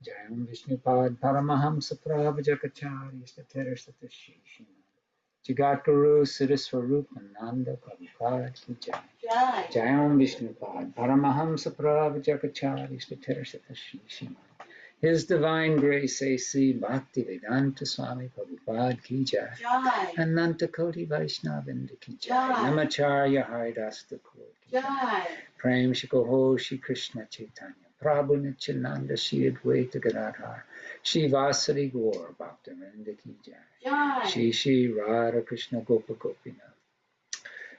Jayam Vishnupad Paramahamsa Prabhajakacharya Statirasata Shishima Jagat Guru Siddhiswarup Ananda Prabhupada Ki Jai. Jayam Vishnupad Paramahamsa Prabhajakacharya Statirasata Shishima His Divine Grace A.C. Bhaktivedanta Swami Prabhupada Ki Jai. Ananta Koti Vaishnavinda Ki Jai. Namacharya Haridas Thakur Ki Jai. Prem Shikoho Shri Krishna Chaitanya Prabhu Nityananda Shri Advaita Gadadhar Shri Vasari Gaur Bhaktivinoda Ki Jai. Shri Shri Radha Krishna Gopa Gopinath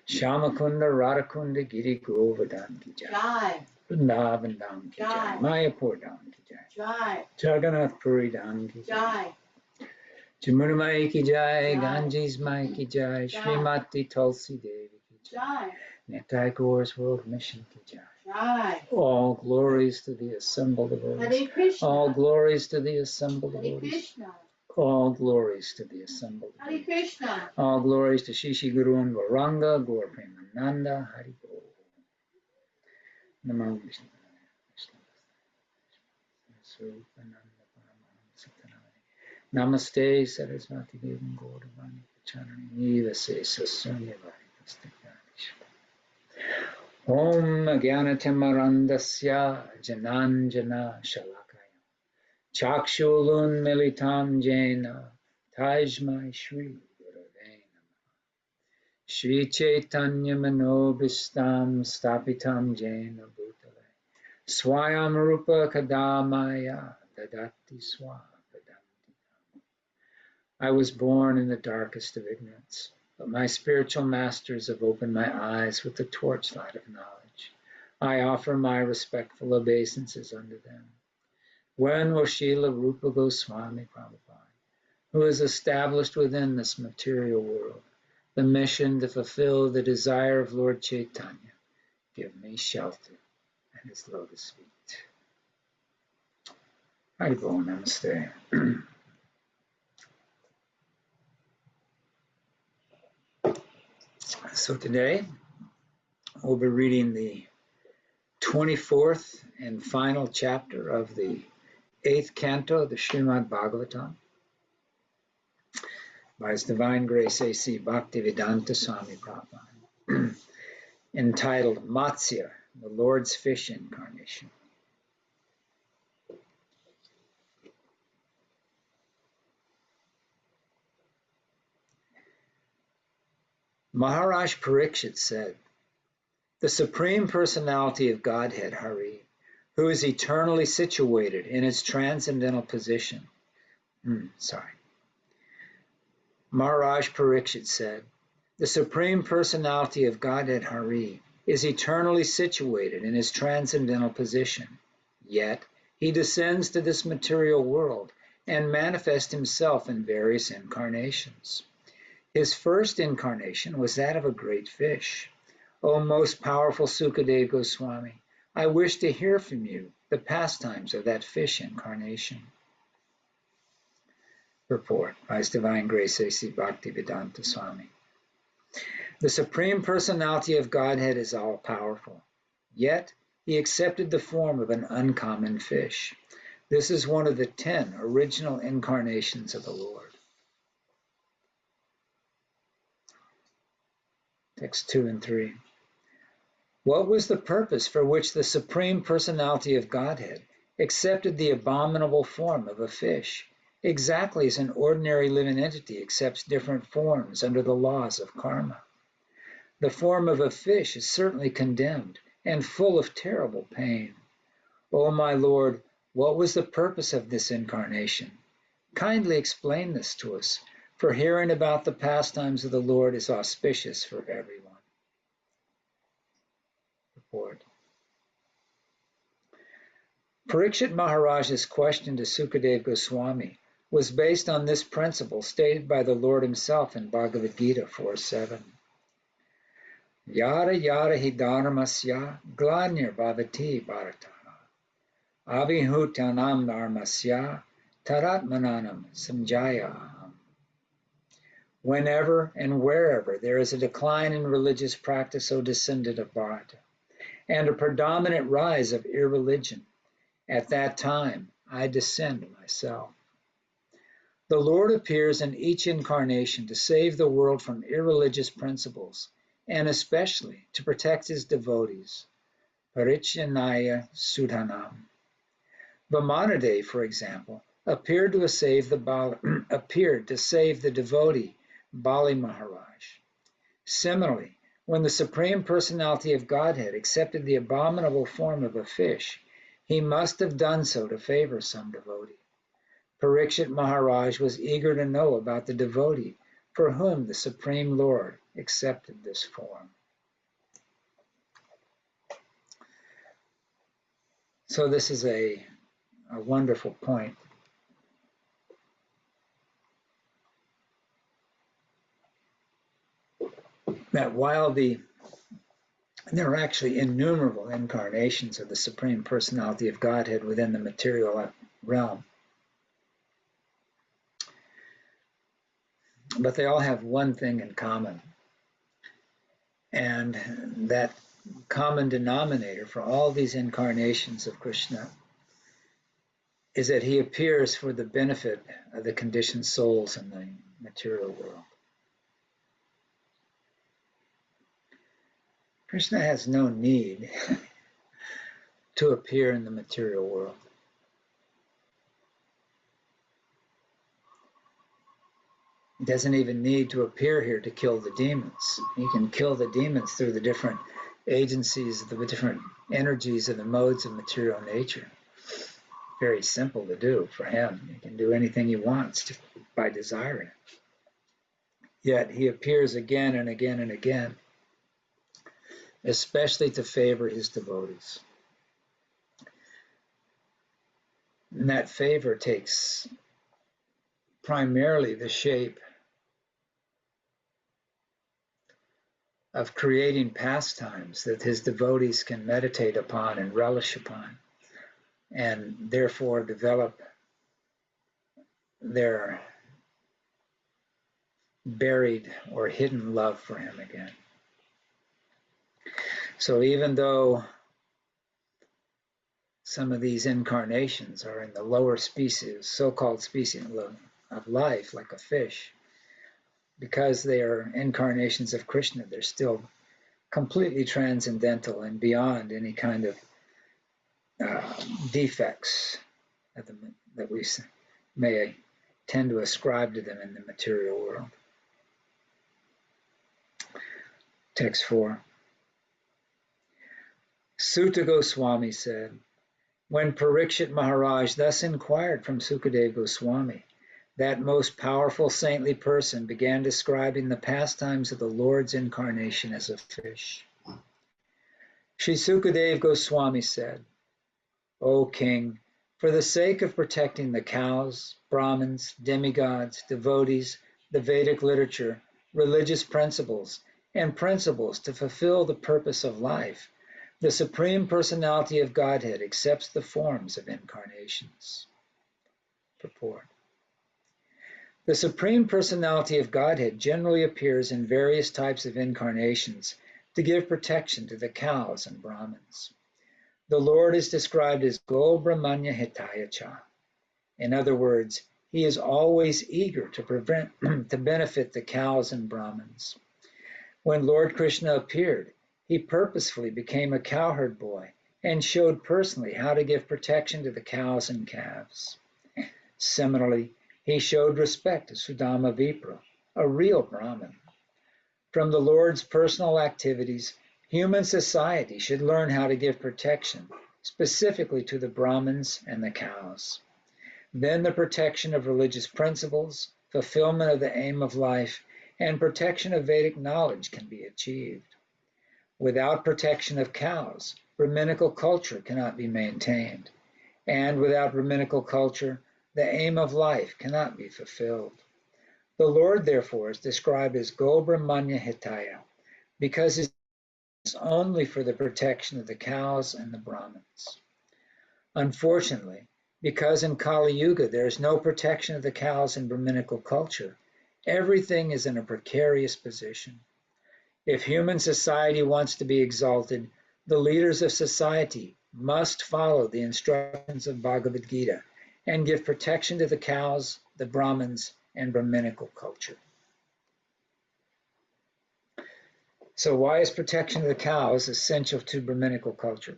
Shyamakunda Radhakunda Giri Govardhan Ki Jai. Vrindavan Dham Ki Jai. Mayapur Dham Ki Jai. Jagannath Puri Dham Ki Jai. Jamuna Mai Ki Jai. Ganges Mai Ki Jai. Srimati Tulsi Devi Ki Jai. Nitai Gaur's World Mission Ki Jai. All glories to the assembled devotees. All glories to the assembled devotees. All glories to the assembled devotees. All glories to Shishi Guru and Gauranga, Gaur Premananda, Hari Bol. Namo Vishnu. Namaste Sarasvati Devam Gaudavani Pachanani Nivase Sasanyavadi Pastakadishva Om Jnanatimarandasya Jananjana Shalakaya Chakshulun Militam Jena Tajmai Shri Gurave Namah Shri Chaitanya Manobhistam Stapitam Jena Bhutale Swayam Rupa Kadamaya Dadati Swam. I was born in the darkest of ignorance, but my spiritual masters have opened my eyes with the torchlight of knowledge. I offer my respectful obeisances unto them. When will Srila Rupa Goswami Prabhupada, who has established within this material world the mission to fulfill the desire of Lord Chaitanya, give me shelter at his lotus feet? Haribol Namaste. So today, we'll be reading the 24th and final chapter of the 8th canto of the Śrīmad Bhāgavatam by His Divine Grace A.C. Bhaktivedanta Swami Prabhupada, entitled Matsya, the Lord's Fish Incarnation. Maharaj Parikshit said, the Supreme Personality of Godhead, Hari, who is eternally situated in its transcendental position. Maharaj Parikshit said, the Supreme Personality of Godhead, Hari, is eternally situated in his transcendental position. Yet, he descends to this material world and manifests himself in various incarnations. His first incarnation was that of a great fish. O most powerful Sukadeva Goswami, I wish to hear from you the pastimes of that fish incarnation. Purport by His Divine Grace A.C. Bhaktivedanta Swami. The Supreme Personality of Godhead is all-powerful, yet he accepted the form of an uncommon fish. This is one of the 10 original incarnations of the Lord. Text 2 and 3. What was the purpose for which the Supreme Personality of Godhead accepted the abominable form of a fish, exactly as an ordinary living entity accepts different forms under the laws of karma? The form of a fish is certainly condemned and full of terrible pain. O my Lord, what was the purpose of this incarnation? Kindly explain this to us, for hearing about the pastimes of the Lord is auspicious for everyone. Report. Parikshit Maharaj's question to Sukadeva Goswami was based on this principle stated by the Lord himself in Bhagavad Gita 4.7. Yara yara hi dharmasya glanir bhavati bharataha abhihutanam dharmasya taratmananam samjaya. Whenever and wherever there is a decline in religious practice, O descendant of Bharata, and a predominant rise of irreligion, at that time I descend myself. The Lord appears in each incarnation to save the world from irreligious principles, and especially to protect his devotees. Parichanaya Sudhanam. Vamanade, for example, appeared to save the devotee Bali Maharaj. Similarly, when the Supreme Personality of Godhead accepted the abominable form of a fish, he must have done so to favor some devotee. Parikshit Maharaj was eager to know about the devotee for whom the Supreme Lord accepted this form. So this is a wonderful point. That while there are actually innumerable incarnations of the Supreme Personality of Godhead within the material realm, but they all have one thing in common. And that common denominator for all these incarnations of Krishna is that he appears for the benefit of the conditioned souls in the material world. Krishna has no need to appear in the material world. He doesn't even need to appear here to kill the demons. He can kill the demons through the different agencies, the different energies of the modes of material nature. Very simple to do for him. He can do anything he wants by desiring. Yet he appears again and again and again, especially to favor his devotees. And that favor takes primarily the shape of creating pastimes that his devotees can meditate upon and relish upon, and therefore develop their buried or hidden love for him again. So even though some of these incarnations are in the lower species, so-called species of life, like a fish, because they are incarnations of Krishna, they're still completely transcendental and beyond any kind of defects that we may tend to ascribe to them in the material world. Text 4. Sutta Goswami said, when Parikshit Maharaj thus inquired from Sukadeva Goswami, that most powerful saintly person began describing the pastimes of the Lord's incarnation as a fish. Sri Sukadeva Goswami said, O king, for the sake of protecting the cows, Brahmins, demigods, devotees, the Vedic literature, religious principles, and principles to fulfill the purpose of life, the Supreme Personality of Godhead accepts the forms of incarnations. Purport. The Supreme Personality of Godhead generally appears in various types of incarnations to give protection to the cows and Brahmins. The Lord is described as Go Brahmanya Hitaya Cha. In other words, he is always eager to benefit the cows and Brahmins. When Lord Krishna appeared, he purposefully became a cowherd boy and showed personally how to give protection to the cows and calves. Similarly, he showed respect to Sudama Vipra, a real Brahmin. From the Lord's personal activities, human society should learn how to give protection, specifically to the Brahmins and the cows. Then the protection of religious principles, fulfillment of the aim of life, and protection of Vedic knowledge can be achieved. Without protection of cows, Brahminical culture cannot be maintained, and without Brahminical culture, the aim of life cannot be fulfilled. The Lord, therefore, is described as Go Brahmanya Hitaya, because it is only for the protection of the cows and the Brahmins. Unfortunately, because in Kali Yuga there is no protection of the cows in Brahminical culture, everything is in a precarious position. If human society wants to be exalted, the leaders of society must follow the instructions of Bhagavad Gita and give protection to the cows, the Brahmins, and Brahminical culture. So why is protection of the cows essential to Brahminical culture?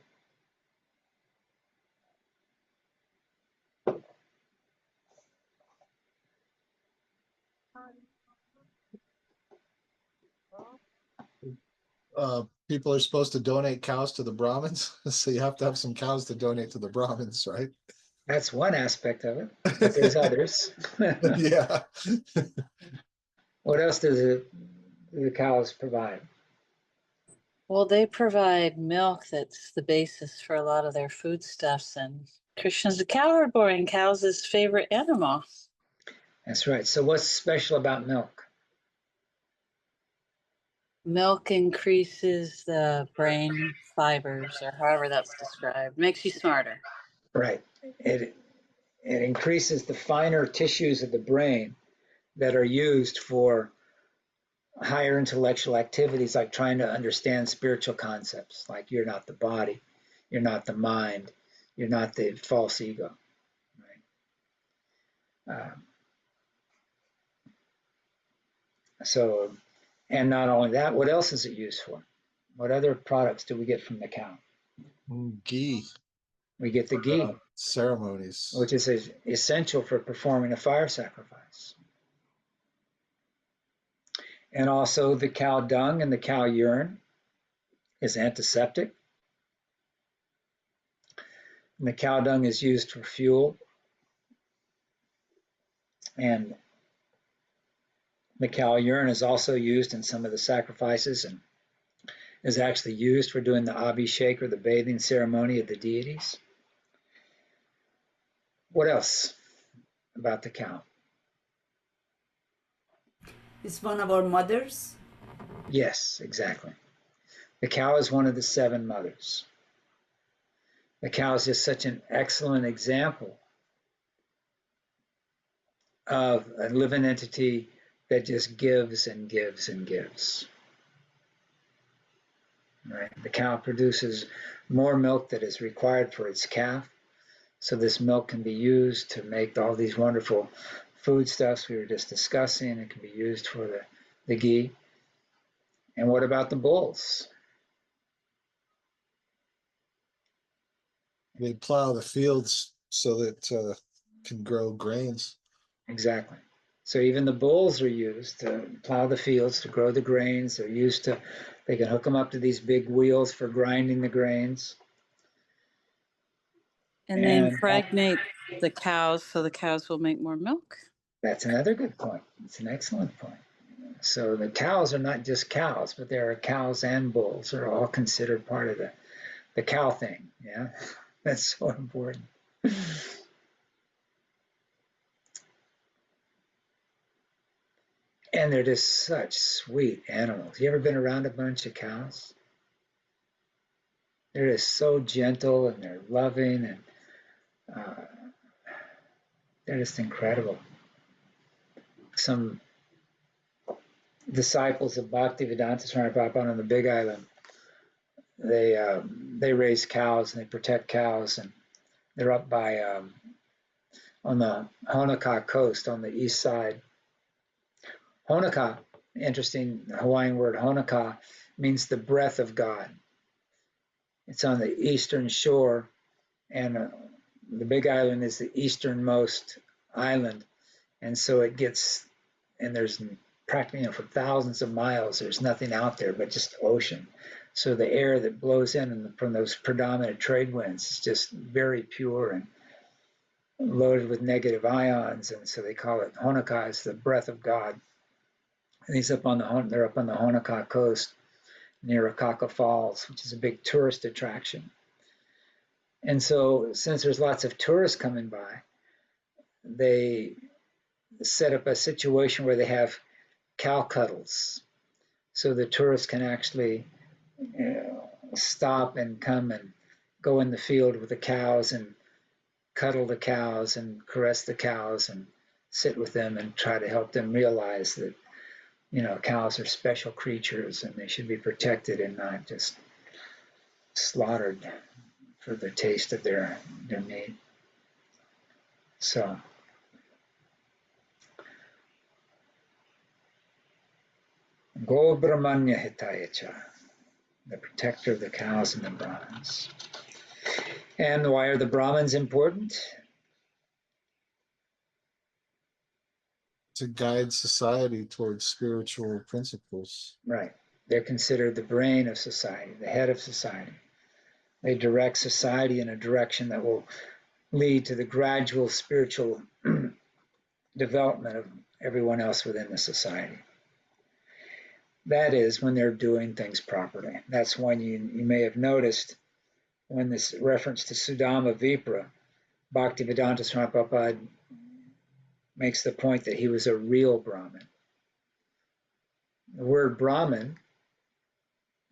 People are supposed to donate cows to the Brahmins, so you have to have some cows to donate to the Brahmins, right? That's one aspect of it, but there's others. Yeah. What else do the cows provide? Well, they provide milk that's the basis for a lot of their foodstuffs, and Krishna's a cow herbivoree, and cow's his favorite animal. That's right. So what's special about milk? Milk increases the brain fibers, or however that's described. Makes you smarter. Right. It increases the finer tissues of the brain that are used for higher intellectual activities, like trying to understand spiritual concepts, like you're not the body, you're not the mind, you're not the false ego. Right? And not only that, what else is it used for? What other products do we get from the cow? Ghee. We get the ghee, ceremonies, which is essential for performing a fire sacrifice. And also the cow dung and the cow urine is antiseptic. And the cow dung is used for fuel. And the cow urine is also used in some of the sacrifices and is actually used for doing the abhishek, or the bathing ceremony of the deities. What else about the cow? It's one of our mothers. Yes, exactly. The cow is one of the 7 mothers. The cow is just such an excellent example of a living entity that just gives and gives and gives. Right? The cow produces more milk than is required for its calf. So this milk can be used to make all these wonderful foodstuffs we were just discussing. It can be used for the ghee. And what about the bulls? They plow the fields so that can grow grains. Exactly. So even the bulls are used to plow the fields, to grow the grains. They can hook them up to these big wheels for grinding the grains. And they impregnate the cows, so the cows will make more milk. That's another good point. It's an excellent point. So the cows are not just cows, but there are cows and bulls are all considered part of the cow thing. Yeah, that's so important. And they're just such sweet animals. You ever been around a bunch of cows? They're just so gentle and they're loving, and they're just incredible. Some disciples of Bhaktivedanta Swami Prabhupada on the Big Island, they raise cows and they protect cows, and they're up by on the Honoka coast on the east side. Honoka, interesting Hawaiian word, Honoka means the breath of God. It's on the eastern shore, and the Big Island is the easternmost island, and so it gets, and there's practically, for thousands of miles, there's nothing out there but just ocean. So the air that blows in from those predominant trade winds is just very pure and loaded with negative ions, and so they call it Honoka, is the breath of God. And they're up on the Honoka coast near Akaka Falls, which is a big tourist attraction. And so since there's lots of tourists coming by, they set up a situation where they have cow cuddles. So the tourists can actually stop and come and go in the field with the cows and cuddle the cows and caress the cows and sit with them and try to help them realize that, cows are special creatures and they should be protected and not just slaughtered for the taste of their meat. So Go Brahmanya Hitayacha, the protector of the cows and the Brahmins. And why are the Brahmins important? To guide society towards spiritual principles. Right. They're considered the brain of society, the head of society. They direct society in a direction that will lead to the gradual spiritual development of everyone else within the society. That is when they're doing things properly. That's when you may have noticed when this reference to Sudama Vipra, Bhaktivedanta Swami Prabhupada makes the point that he was a real Brahmin. The word Brahmin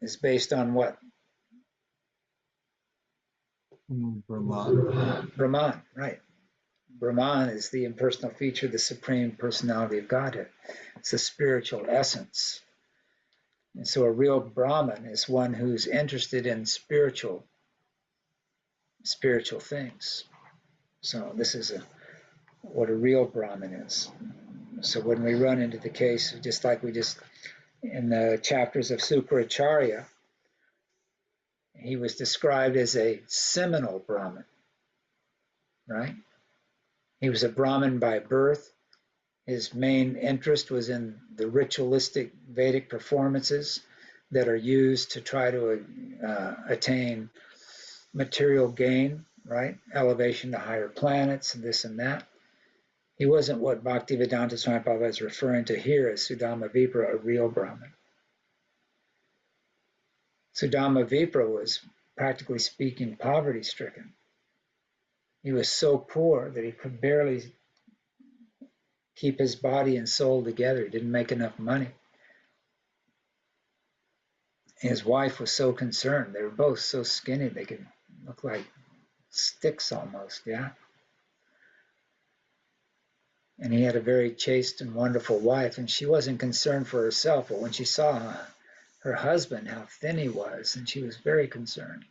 is based on what? Brahman. Brahman, right. Brahman is the impersonal feature, the supreme personality of Godhead. It's the spiritual essence. And so a real Brahmin is one who's interested in spiritual things. So this is what a real Brahmin is. So when we run into the case, just like we just in the chapters of Sukracharya, he was described as a seminal Brahmin, right? He was a Brahmin by birth. His main interest was in the ritualistic Vedic performances that are used to try to attain material gain, right? Elevation to higher planets and this and that. He wasn't what Bhaktivedanta Swami Prabhupada is referring to here as Sudama Vipra, a real Brahmin. Sudama Vipra was, practically speaking, poverty-stricken. He was so poor that he could barely keep his body and soul together. He didn't make enough money. His wife was so concerned. They were both so skinny they could look like sticks almost, yeah? And he had a very chaste and wonderful wife, and she wasn't concerned for herself, but when she saw her husband, how thin he was, and she was very concerned.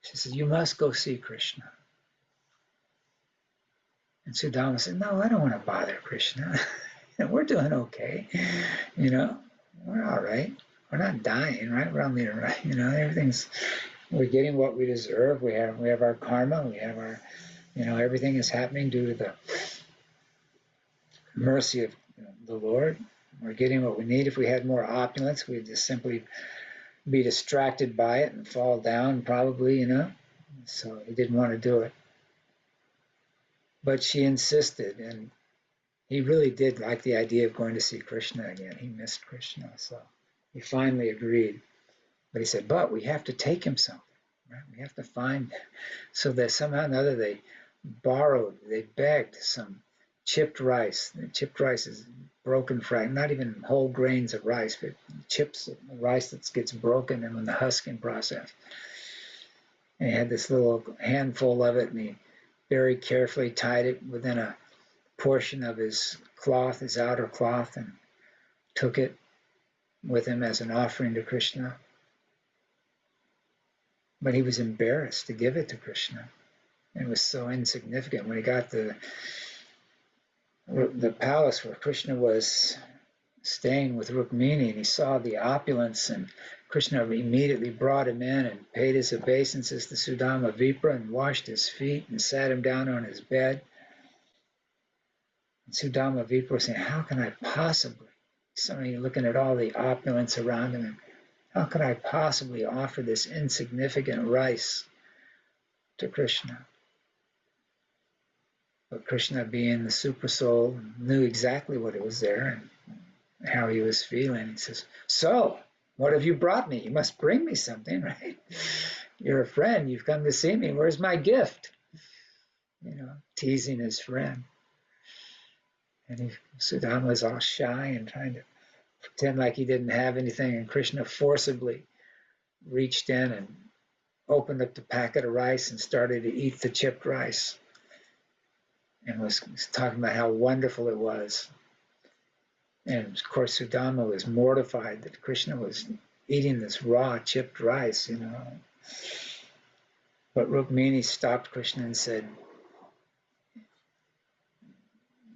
She said, "You must go see Krishna." And Sudama said, "No, I don't want to bother Krishna. We're doing okay. We're all right. We're not dying, right? We're only right. We're getting what we deserve. We have our karma. We have our, everything is happening due to the mercy of the Lord. We're getting what we need. If we had more opulence, we'd just simply be distracted by it and fall down probably, So he didn't want to do it. But she insisted, and he really did like the idea of going to see Krishna again. He missed Krishna, so he finally agreed. But he said, but we have to take him something, right? We have to find, so that somehow or another they begged some chipped rice. The chipped rice is broken fragment, not even whole grains of rice, but chips of rice that gets broken in the husking process. And he had this little handful of it, and he very carefully tied it within a portion of his cloth, his outer cloth, and took it with him as an offering to Krishna. But he was embarrassed to give it to Krishna. It was so insignificant. When he got the palace where Krishna was staying with Rukmini, and he saw the opulence, and Krishna immediately brought him in and paid his obeisances to Sudama Vipra and washed his feet and sat him down on his bed. And Sudama Vipra was saying, how can I possibly, somebody looking at all the opulence around him, how could I possibly offer this insignificant rice to Krishna? But Krishna, being the super soul, knew exactly what it was there and how he was feeling. He says, so, what have you brought me? You must bring me something, right? You're a friend. You've come to see me. Where's my gift? Teasing his friend. And Sudama was all shy and trying to pretend like he didn't have anything. And Krishna forcibly reached in and opened up the packet of rice and started to eat the chipped rice. And was talking about how wonderful it was. And of course, Sudama was mortified that Krishna was eating this raw chipped rice, But Rukmini stopped Krishna and said,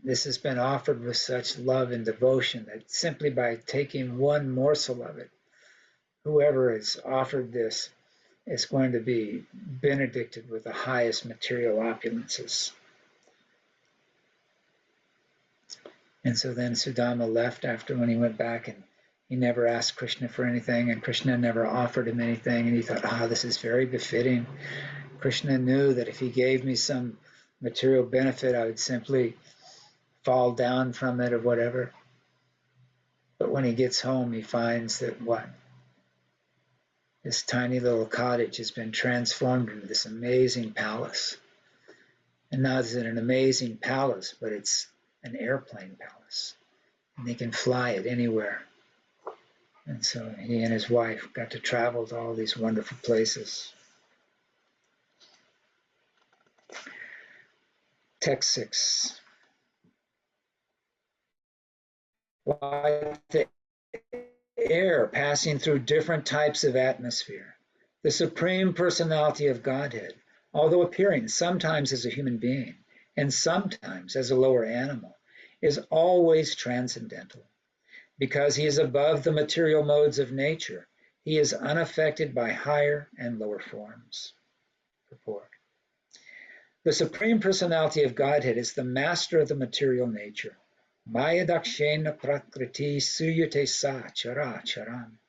this has been offered with such love and devotion that simply by taking one morsel of it, whoever is offered this is going to be benedicted with the highest material opulences. And so then Sudama left after when he went back, and he never asked Krishna for anything, and Krishna never offered him anything, and he thought, this is very befitting. Krishna knew that if he gave me some material benefit, I would simply fall down from it or whatever. But when he gets home, he finds that this tiny little cottage has been transformed into this amazing palace. And not is it an amazing palace, but it's an airplane palace. And they can fly it anywhere. And so he and his wife got to travel to all these wonderful places. Text 6. Like the air passing through different types of atmosphere, the Supreme Personality of Godhead, although appearing sometimes as a human being and sometimes as a lower animal, is always transcendental. Because he is above the material modes of nature, he is unaffected by higher and lower forms. Purport. The Supreme Personality of Godhead is the master of the material nature. Maya dakshena prakriti suyate sa chara charan.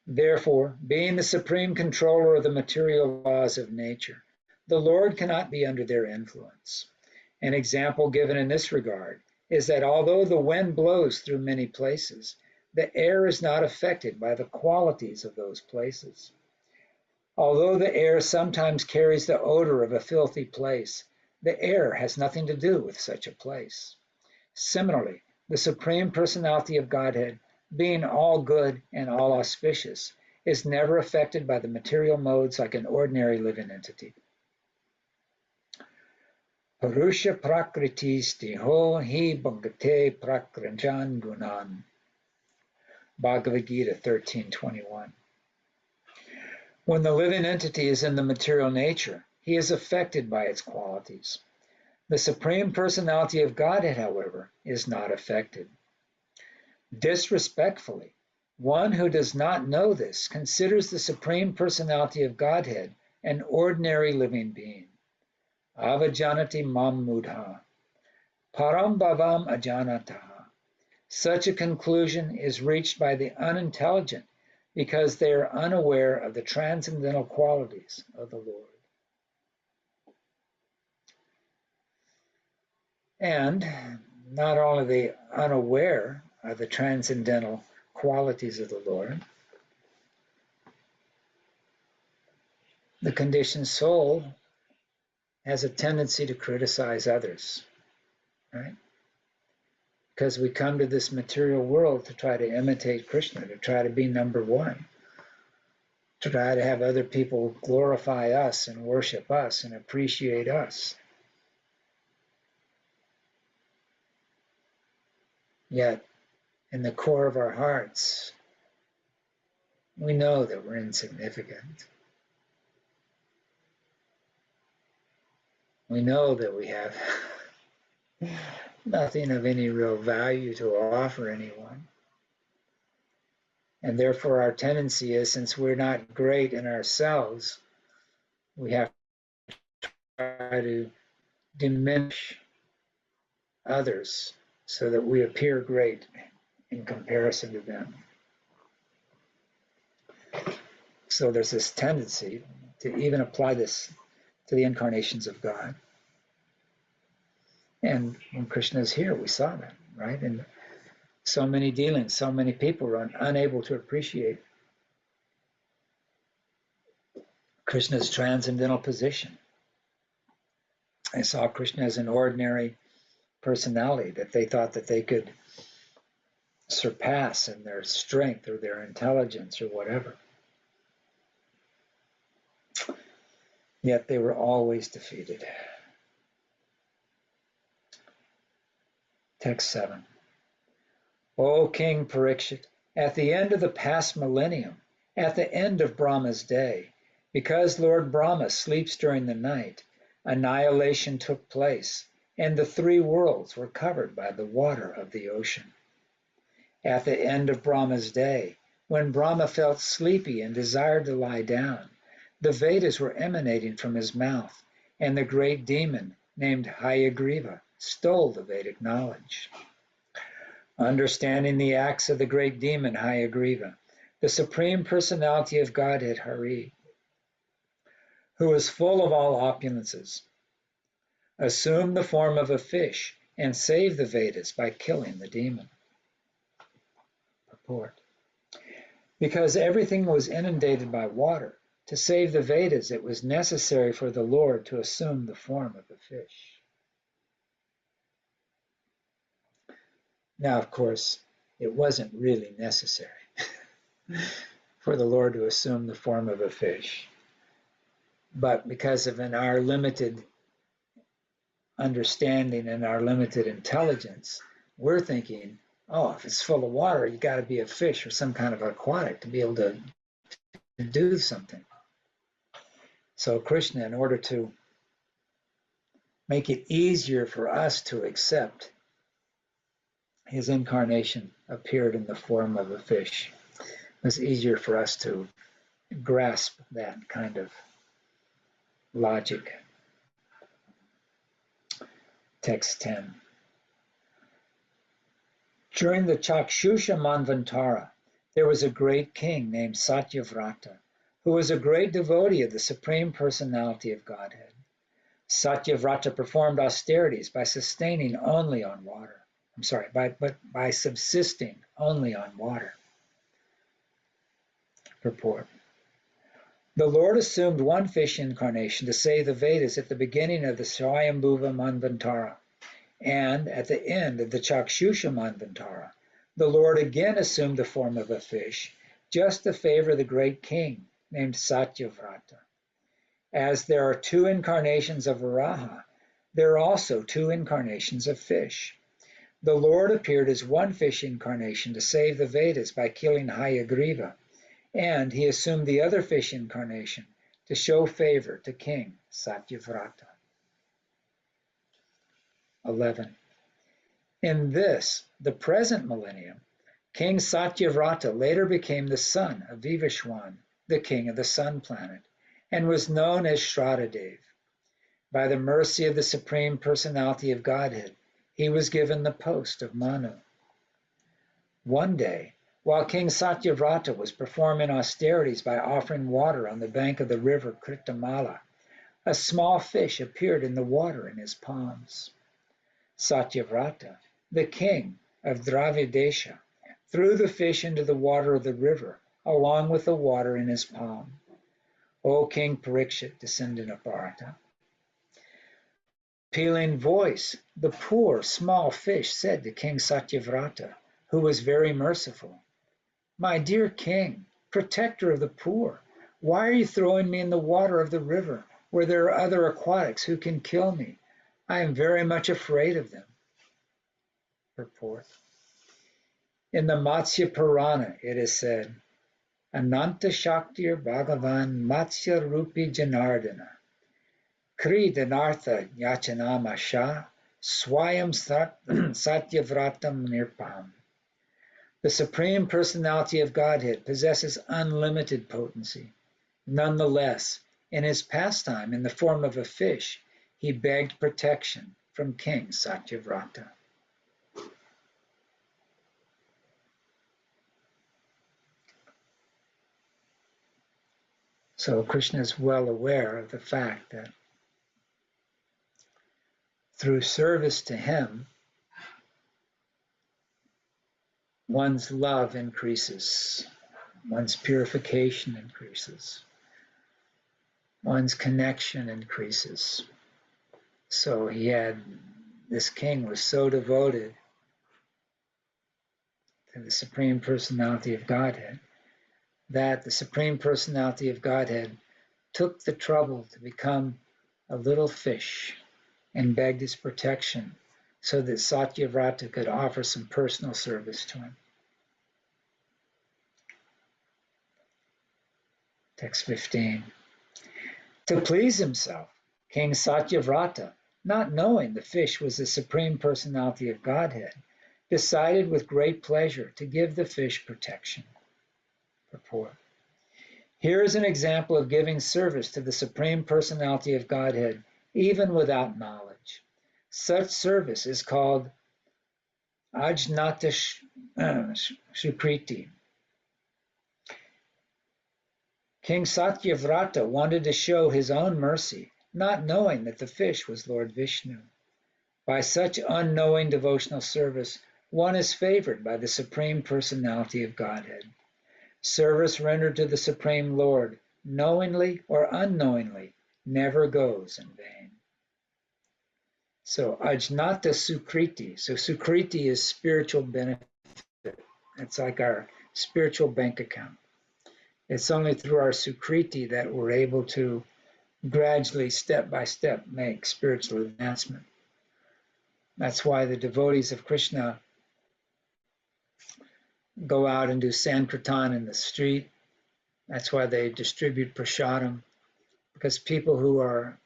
Therefore, being the supreme controller of the material laws of nature, the Lord cannot be under their influence. An example given in this regard is that although the wind blows through many places, the air is not affected by the qualities of those places. Although the air sometimes carries the odor of a filthy place, the air has nothing to do with such a place. Similarly, the Supreme Personality of Godhead, being all good and all auspicious, is never affected by the material modes like an ordinary living entity. Purusha prakriti stiho hi bhagate prakranjan gunan. Bhagavad Gita 13:21. When the living entity is in the material nature, he is affected by its qualities. The Supreme Personality of Godhead, however, is not affected. Disrespectfully, one who does not know this considers the Supreme Personality of Godhead an ordinary living being. Avajanati mam mudha, param bhavam ajanataha. Such a conclusion is reached by the unintelligent because they are unaware of the transcendental qualities of the Lord. And not only are they unaware of the transcendental qualities of the Lord, the conditioned soul has a tendency to criticize others, right? Because we come to this material world to try to imitate Krishna, to try to be number one, to try to have other people glorify us and worship us and appreciate us. Yet, in the core of our hearts, we know that we're insignificant. We know that we have nothing of any real value to offer anyone. And therefore our tendency is, since we're not great in ourselves, we have to try to diminish others so that we appear great in comparison to them. So there's this tendency to even apply this to the incarnations of God. And when Krishna is here, we saw that, right? And so many dealings, so many people are unable to appreciate Krishna's transcendental position. I saw Krishna as an ordinary personality that they thought that they could surpass in their strength or their intelligence or whatever. Yet they were always defeated. Text 7. O King Parikshit, at the end of the past millennium, at the end of Brahma's day, because Lord Brahma sleeps during the night, annihilation took place, and the three worlds were covered by the water of the ocean. At the end of Brahma's day, when Brahma felt sleepy and desired to lie down, the Vedas were emanating from his mouth, and the great demon named Hayagriva stole the Vedic knowledge. Understanding the acts of the great demon Hayagriva, the Supreme Personality of Godhead Hari, who is full of all opulences, assumed the form of a fish and saved the Vedas by killing the demon. Purport. Because everything was inundated by water, to save the Vedas it was necessary for the Lord to assume the form of a fish. Now, of course, it wasn't really necessary for the Lord to assume the form of a fish. But because of our limited understanding and our limited intelligence, we're thinking, oh, if it's full of water, you got to be a fish or some kind of aquatic to be able to do something. So Krishna, in order to make it easier for us to accept, his incarnation appeared in the form of a fish. It was easier for us to grasp that kind of logic. Text 10. During the Chakshusha Manvantara, there was a great king named Satyavrata, who was a great devotee of the Supreme Personality of Godhead. Satyavrata performed austerities by sustaining only on water. By subsisting only on water. Purport. The Lord assumed one fish incarnation to save the Vedas at the beginning of the Swayambhuva Manvantara, and at the end of the Chakshusha Manvantara, the Lord again assumed the form of a fish, just to favor the great king named Satyavrata. As there are two incarnations of Varaha, there are also two incarnations of fish. The Lord appeared as one fish incarnation to save the Vedas by killing Hayagriva, and he assumed the other fish incarnation to show favor to King Satyavrata. 11. In this, the present millennium, King Satyavrata later became the son of Vivashwan, the king of the sun planet, and was known as Shraddhadev. By the mercy of the Supreme Personality of Godhead, he was given the post of Manu. One day, while King Satyavrata was performing austerities by offering water on the bank of the river Kritamala, a small fish appeared in the water in his palms. Satyavrata, the king of Dravidesha, threw the fish into the water of the river, along with the water in his palm. O King Parikshit, descendant of Bharata. Appealing voice, the poor small fish said to King Satyavrata, who was very merciful, "My dear king, protector of the poor, why are you throwing me in the water of the river where there are other aquatics who can kill me? I am very much afraid of them." Purport. In the Matsya Purana, it is said, Ananta Shaktir Bhagavan Matsya Rupi Janardana Kri Danartha Yachanamasha Swayam Satyavratam Nirpam. The Supreme Personality of Godhead possesses unlimited potency. Nonetheless, in his pastime in the form of a fish, he begged protection from King Satyavrata. So Krishna is well aware of the fact that through service to him, one's love increases, one's purification increases, one's connection increases. So this king was so devoted to the Supreme Personality of Godhead that the Supreme Personality of Godhead took the trouble to become a little fish and begged his protection so that Satyavrata could offer some personal service to him. Text 15. To please himself, King Satyavrata not knowing the fish was the Supreme Personality of Godhead, decided with great pleasure to give the fish protection. Purport. Here is an example of giving service to the Supreme Personality of Godhead, even without knowledge. Such service is called Ajnata Sukriti. King Satyavrata wanted to show his own mercy, not knowing that the fish was Lord Vishnu. By such unknowing devotional service, one is favored by the Supreme Personality of Godhead. Service rendered to the Supreme Lord, knowingly or unknowingly, never goes in vain. So Ajnata Sukriti. So Sukriti is spiritual benefit. It's like our spiritual bank account. It's only through our Sukriti that we're able to gradually, step by step, make spiritual advancement. That's why the devotees of Krishna go out and do Sankirtan in the street. That's why they distribute prasadam, because people who are,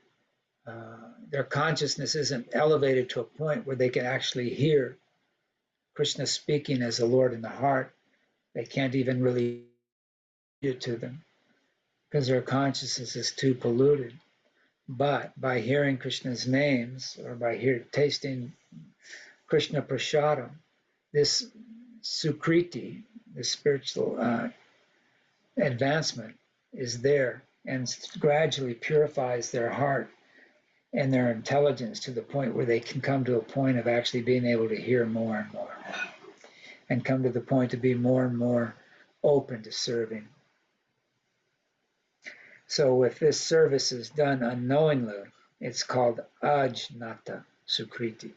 their consciousness isn't elevated to a point where they can actually hear Krishna speaking as the Lord in the heart. They can't even really read it to them because their consciousness is too polluted. But by hearing Krishna's names or by tasting Krishna prasadam, this Sukriti, this spiritual advancement is there and gradually purifies their heart and their intelligence to the point where they can come to a point of actually being able to hear more and more and come to the point to be more and more open to serving. So if this service is done unknowingly, it's called Ajnata Sukriti.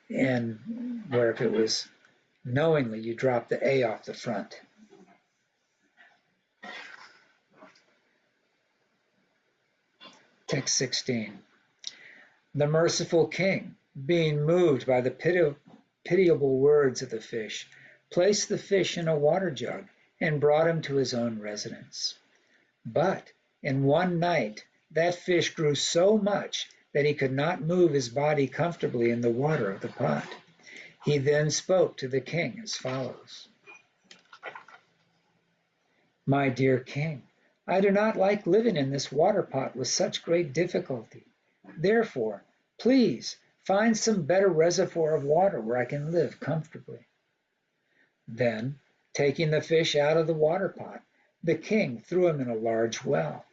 And where if it was knowingly, you drop the A off the front. Text 16. The merciful king, being moved by the pitiable words of the fish, placed the fish in a water jug and brought him to his own residence. But in one night, that fish grew so much that he could not move his body comfortably in the water of the pot. He then spoke to the king as follows. My dear king, I do not like living in this water pot with such great difficulty. Therefore, please find some better reservoir of water where I can live comfortably. Then, taking the fish out of the water pot, the king threw him in a large well.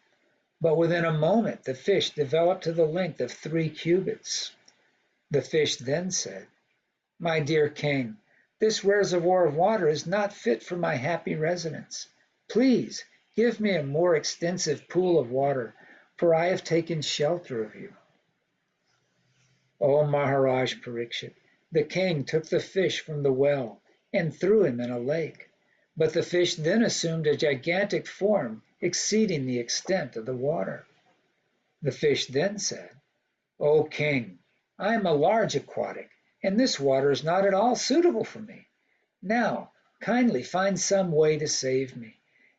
But within a moment, the fish developed to the length of 3 cubits. The fish then said, My dear king, this reservoir of water is not fit for my happy residence. Please give me a more extensive pool of water, for I have taken shelter of you. O Maharaj Parikshit, the king took the fish from the well and threw him in a lake. But the fish then assumed a gigantic form exceeding the extent of the water. The fish then said, O king, I am a large aquatic, and this water is not at all suitable for me. Now, kindly find some way to save me.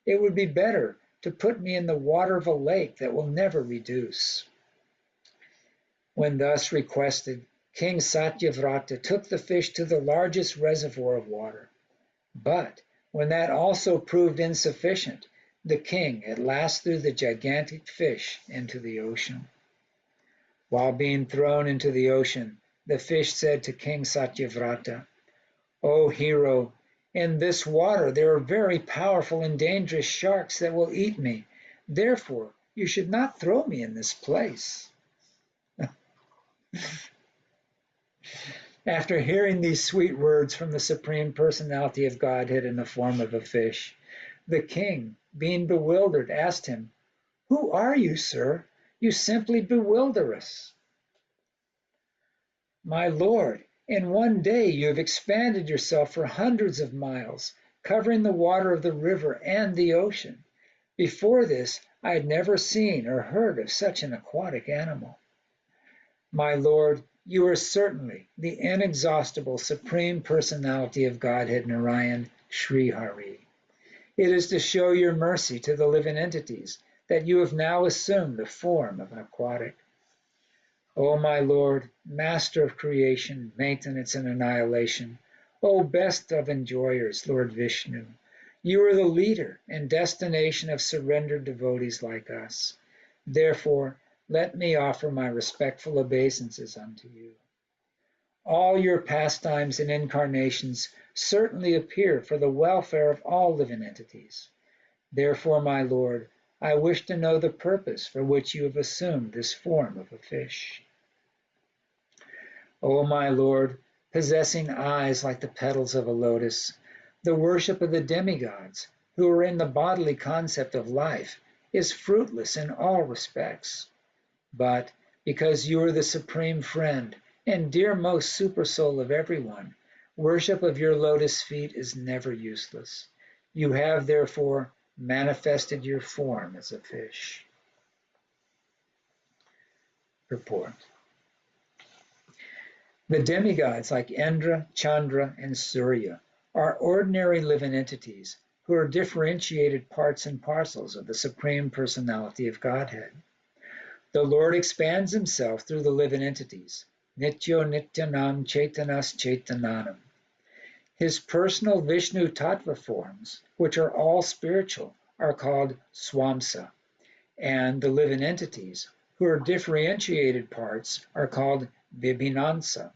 It would be better to put me in the water of a lake that will never reduce. When thus requested, King Satyavrata took the fish to the largest reservoir of water. But when that also proved insufficient, the king at last threw the gigantic fish into the ocean. While being thrown into the ocean, the fish said to King Satyavrata, O hero, in this water there are very powerful and dangerous sharks that will eat me. Therefore, you should not throw me in this place. After hearing these sweet words from the Supreme Personality of Godhead in the form of a fish, the king, being bewildered, asked him, Who are you, sir? You simply bewilder us. My lord, in one day you have expanded yourself for hundreds of miles, covering the water of the river and the ocean. Before this, I had never seen or heard of such an aquatic animal. My lord, you are certainly the inexhaustible Supreme Personality of Godhead Narayan, Sri Hari. It is to show your mercy to the living entities that you have now assumed the form of an aquatic. O my Lord, master of creation, maintenance and annihilation, O best of enjoyers, Lord Vishnu, you are the leader and destination of surrendered devotees like us. Therefore, let me offer my respectful obeisances unto you. All your pastimes and incarnations certainly appear for the welfare of all living entities. Therefore, my Lord, I wish to know the purpose for which you have assumed this form of a fish. O my Lord, possessing eyes like the petals of a lotus, the worship of the demigods, who are in the bodily concept of life, is fruitless in all respects. But because you are the supreme friend and dearmost supersoul of everyone, worship of your lotus feet is never useless. You have therefore manifested your form as a fish. Purport. The demigods like Indra, Chandra, and Surya are ordinary living entities who are differentiated parts and parcels of the Supreme Personality of Godhead. The Lord expands himself through the living entities, Nityo Nityanam Chaitanas Chaitananam. His personal Vishnu Tattva forms, which are all spiritual, are called Swamsa, and the living entities, who are differentiated parts, are called Vibhinamsa.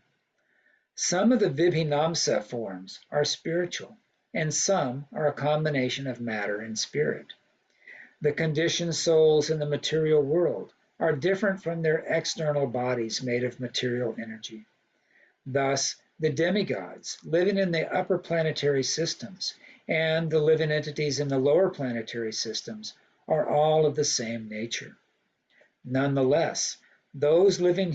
Some of the Vibhinamsa forms are spiritual, and some are a combination of matter and spirit. The conditioned souls in the material world are different from their external bodies made of material energy. Thus, the demigods living in the upper planetary systems and the living entities in the lower planetary systems are all of the same nature. Nonetheless, those living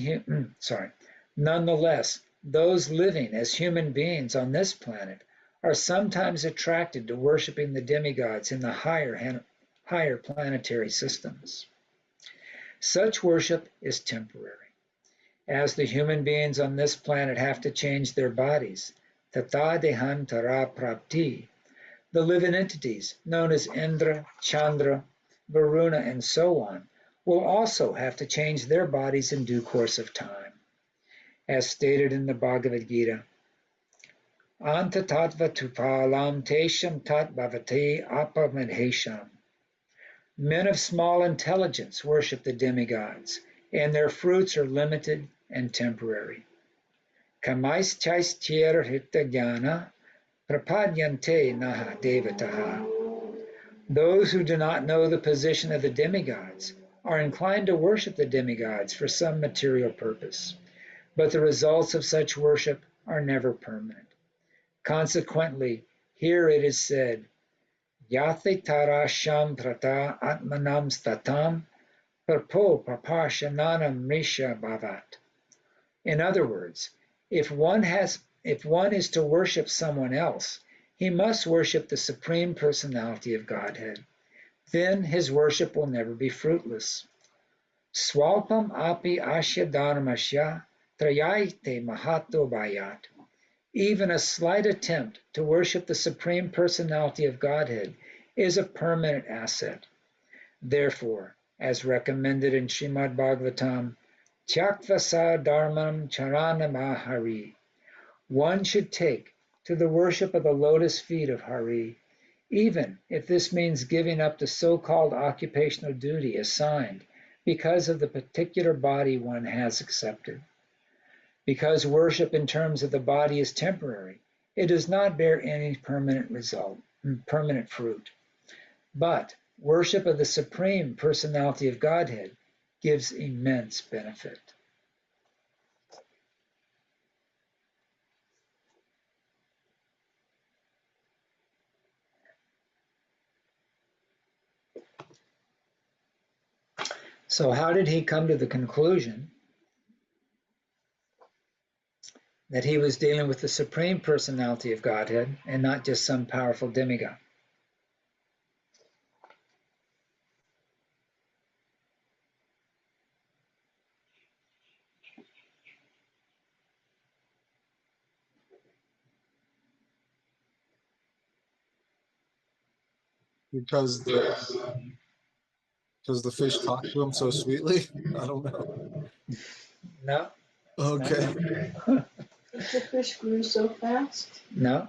as human beings on this planet are sometimes attracted to worshiping the demigods in the higher planetary systems. Such worship is temporary. As the human beings on this planet have to change their bodies, tata dehan tara prapti, the living entities known as Indra, Chandra, Varuna, and so on will also have to change their bodies in due course of time. As stated in the Bhagavad Gita, Anta tattva tupalam tesham tat bhavati apamadhesham. Men of small intelligence worship the demigods, and their fruits are limited and temporary. Kamais chaistyera hita jnana prapadyante naha devataha. Those who do not know the position of the demigods are inclined to worship the demigods for some material purpose, but the results of such worship are never permanent. Consequently, here it is said, Yate tarasham prata atmanam statam parpo papashananam risha bhavat. In other words, if one is to worship someone else, he must worship the Supreme Personality of Godhead. Then his worship will never be fruitless. Swalpam api asya dharmasya trayate mahato bhayat. Even a slight attempt to worship the Supreme Personality of Godhead is a permanent asset. Therefore, as recommended in Śrīmad Bhāgavatam, Tyaktva dharmam charanam hari. One should take to the worship of the lotus feet of Hari, even if this means giving up the so-called occupational duty assigned because of the particular body one has accepted. Because worship in terms of the body is temporary, it does not bear any permanent fruit. But worship of the Supreme Personality of Godhead gives immense benefit. So how did he come to the conclusion that he was dealing with the Supreme Personality of Godhead and not just some powerful demigod? Because the fish talk to him so sweetly. I don't know. No. Okay. The fish grew so fast. No. I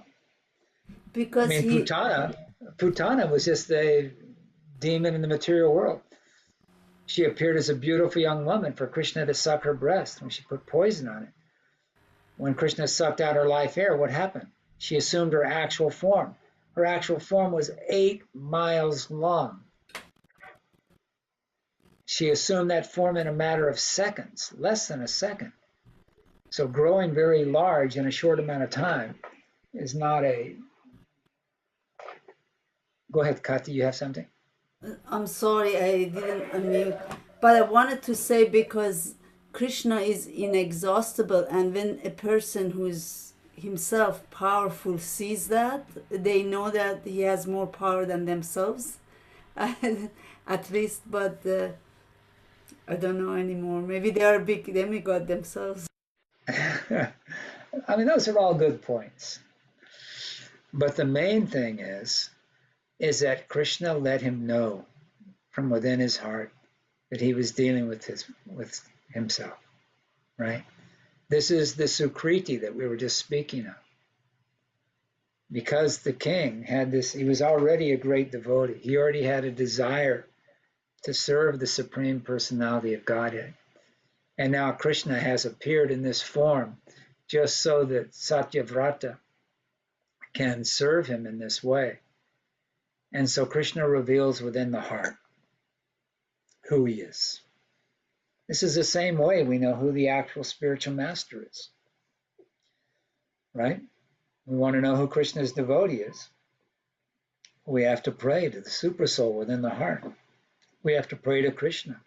Because mean, he, Putana was just a demon in the material world. She appeared as a beautiful young woman for Krishna to suck her breast when she put poison on it. When Krishna sucked out her life air, what happened? She assumed her actual form. Her actual form was 8 miles long. She assumed that form in a matter of seconds, less than a second. So growing very large in a short amount of time is not a... Go ahead, Kati, you have something? I'm sorry, I didn't unmute, but I wanted to say because Krishna is inexhaustible, and when a person who's himself powerful sees that, they know that he has more power than themselves, at least. But I don't know anymore. Maybe they are a big demigod themselves. I mean, those are all good points. But the main thing is that Krishna let him know from within his heart that he was dealing with himself, right? This is the Sukriti that we were just speaking of. Because the king had this, he was already a great devotee. He already had a desire to serve the Supreme Personality of Godhead. And now Krishna has appeared in this form just so that Satyavrata can serve him in this way. And so Krishna reveals within the heart who he is. This is the same way we know who the actual spiritual master is, right? We want to know who Krishna's devotee is. We have to pray to the Supersoul within the heart. We have to pray to Krishna.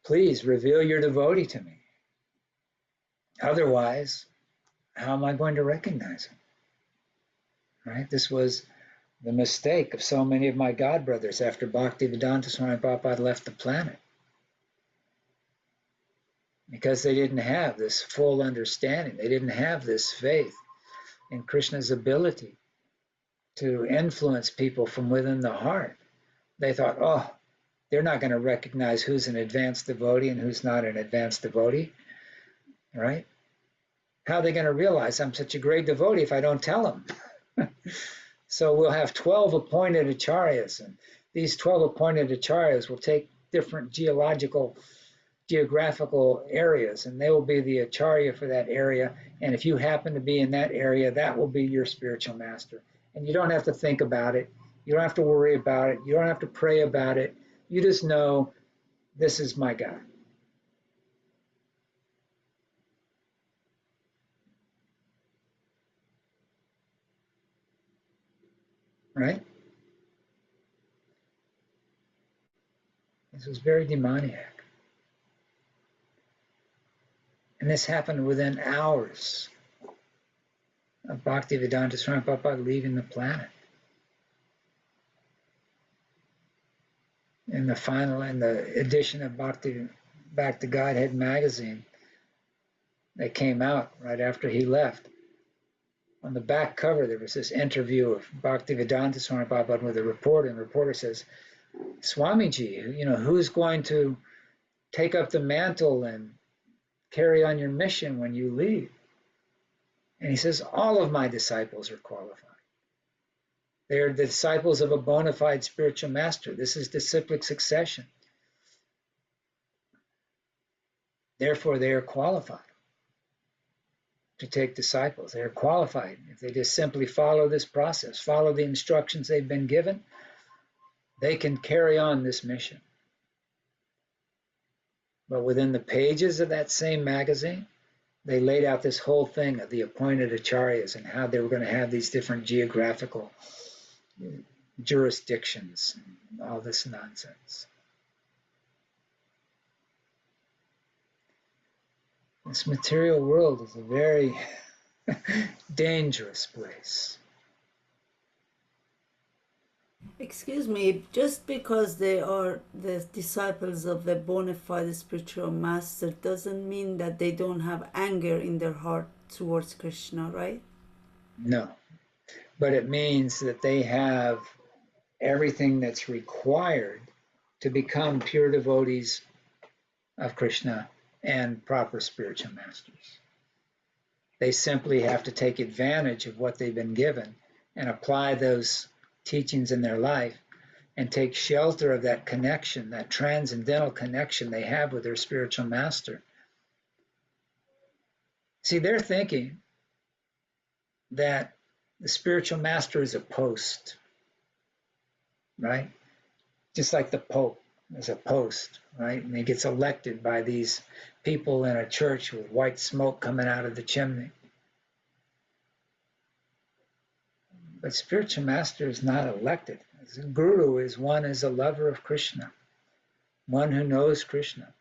Please reveal your devotee to me. Otherwise, how am I going to recognize him? Right? This was the mistake of so many of my God brothers after Bhaktivedanta Swami Prabhupada left the planet. Because they didn't have this full understanding. They didn't have this faith in Krishna's ability to influence people from within the heart. They thought, oh, they're not going to recognize who's an advanced devotee and who's not an advanced devotee, right? How are they going to realize I'm such a great devotee if I don't tell them? So we'll have 12 appointed acharyas, and these 12 appointed acharyas will take different geographical areas, and they will be the acharya for that area. And if you happen to be in that area, that will be your spiritual master. And you don't have to think about it. You don't have to worry about it. You don't have to pray about it. You just know, this is my God. Right? This was very demoniac. And this happened within hours of Bhaktivedanta Swami Prabhupada leaving the planet. In the edition of Bhakti Back to Godhead magazine that came out right after he left, on the back cover there was this interview of Bhaktivedanta Swami Prabhupada with a reporter, and the reporter says, Swamiji, who's going to take up the mantle and carry on your mission when you leave? And he says, all of my disciples are qualified. They are the disciples of a bona fide spiritual master. This is disciplic succession. Therefore, they are qualified to take disciples. They are qualified. If they just simply follow this process, follow the instructions they've been given, they can carry on this mission. But within the pages of that same magazine, they laid out this whole thing of the appointed acharyas and how they were going to have these different geographical jurisdictions, and all this nonsense. This material world is a very dangerous place. Excuse me, just because they are the disciples of the bona fide spiritual master doesn't mean that they don't have anger in their heart towards Krishna, right? No, but it means that they have everything that's required to become pure devotees of Krishna and proper spiritual masters. They simply have to take advantage of what they've been given and apply those teachings in their life and take shelter of that connection, that transcendental connection they have with their spiritual master. See, they're thinking that the spiritual master is a post, right? Just like the Pope is a post, right? And he gets elected by these people in a church with white smoke coming out of the chimney. But spiritual master is not elected. The guru is one who's a lover of Krishna, one who knows Krishna.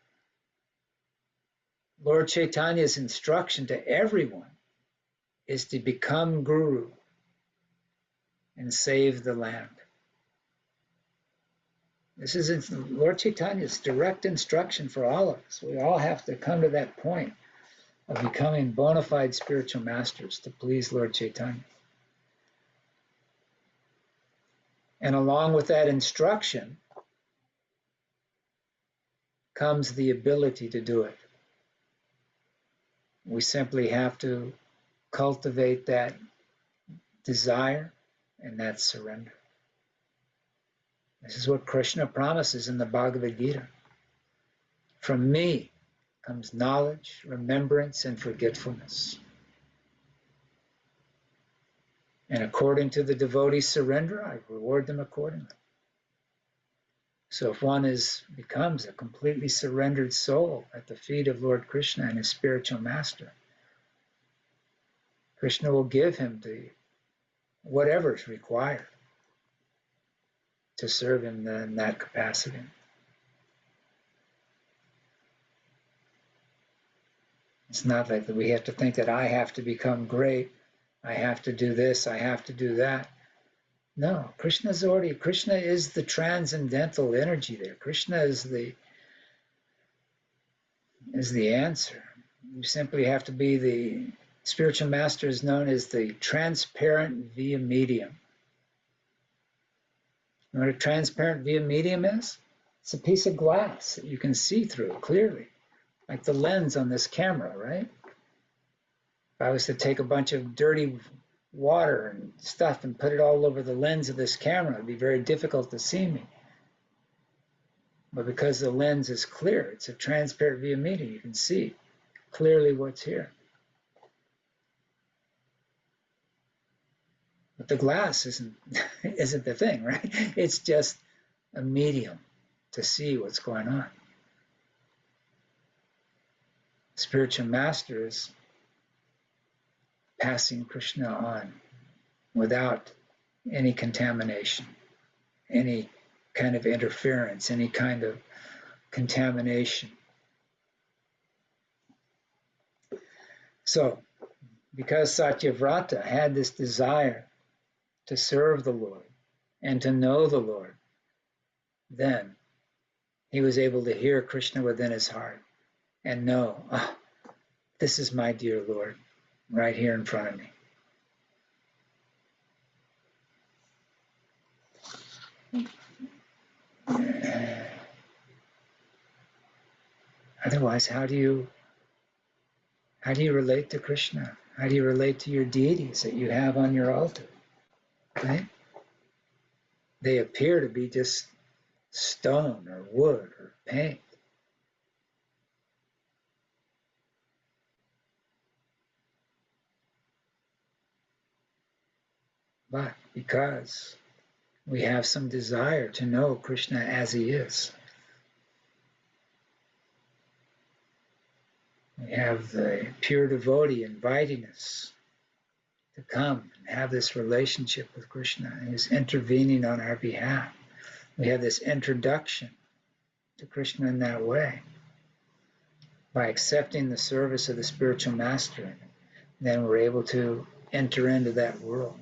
Lord Chaitanya's instruction to everyone is to become guru and save the land. This is Lord Chaitanya's direct instruction for all of us. We all have to come to that point of becoming bona fide spiritual masters to please Lord Chaitanya. And along with that instruction comes the ability to do it. We simply have to cultivate that desire and that surrender. This is what Krishna promises in the Bhagavad Gita. From me comes knowledge, remembrance, and forgetfulness. And according to the devotee's surrender, I reward them accordingly. So if one becomes a completely surrendered soul at the feet of Lord Krishna and his spiritual master, Krishna will give him whatever is required to serve him in that capacity. It's not like that we have to think that I have to become great, I have to do this, I have to do that. No, Krishna is the transcendental energy there. Krishna is the answer. You simply have to be the spiritual master is known as the transparent via medium. You know what a transparent via medium is? It's a piece of glass that you can see through clearly, like the lens on this camera, right? If I was to take a bunch of dirty water and stuff and put it all over the lens of this camera, it'd be very difficult to see me. But because the lens is clear, it's a transparent via medium, you can see clearly what's here. But the glass isn't the thing, right? It's just a medium to see what's going on. Spiritual master is passing Krishna on without any contamination, any kind of interference, any kind of contamination. So, because Satyavrata had this desire to serve the Lord and to know the Lord, then he was able to hear Krishna within his heart and know, this is my dear Lord right here in front of me. Otherwise, how do you relate to Krishna? How do you relate to your deities that you have on your altar? Right? They appear to be just stone or wood or paint. But because we have some desire to know Krishna as he is, we have the pure devotee inviting us to come and have this relationship with Krishna, and he's intervening on our behalf. We have this introduction to Krishna in that way. By accepting the service of the spiritual master, then we're able to enter into that world.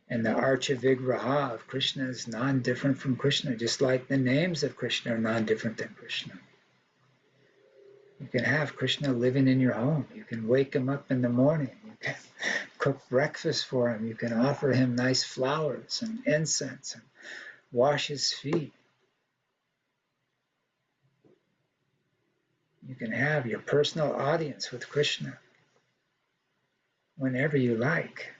And the Archa Vigraha of Krishna is non-different from Krishna, just like the names of Krishna are non-different than Krishna. You can have Krishna living in your home. You can wake him up in the morning. You can cook breakfast for him. You can offer him nice flowers and incense and wash his feet. You can have your personal audience with Krishna whenever you like.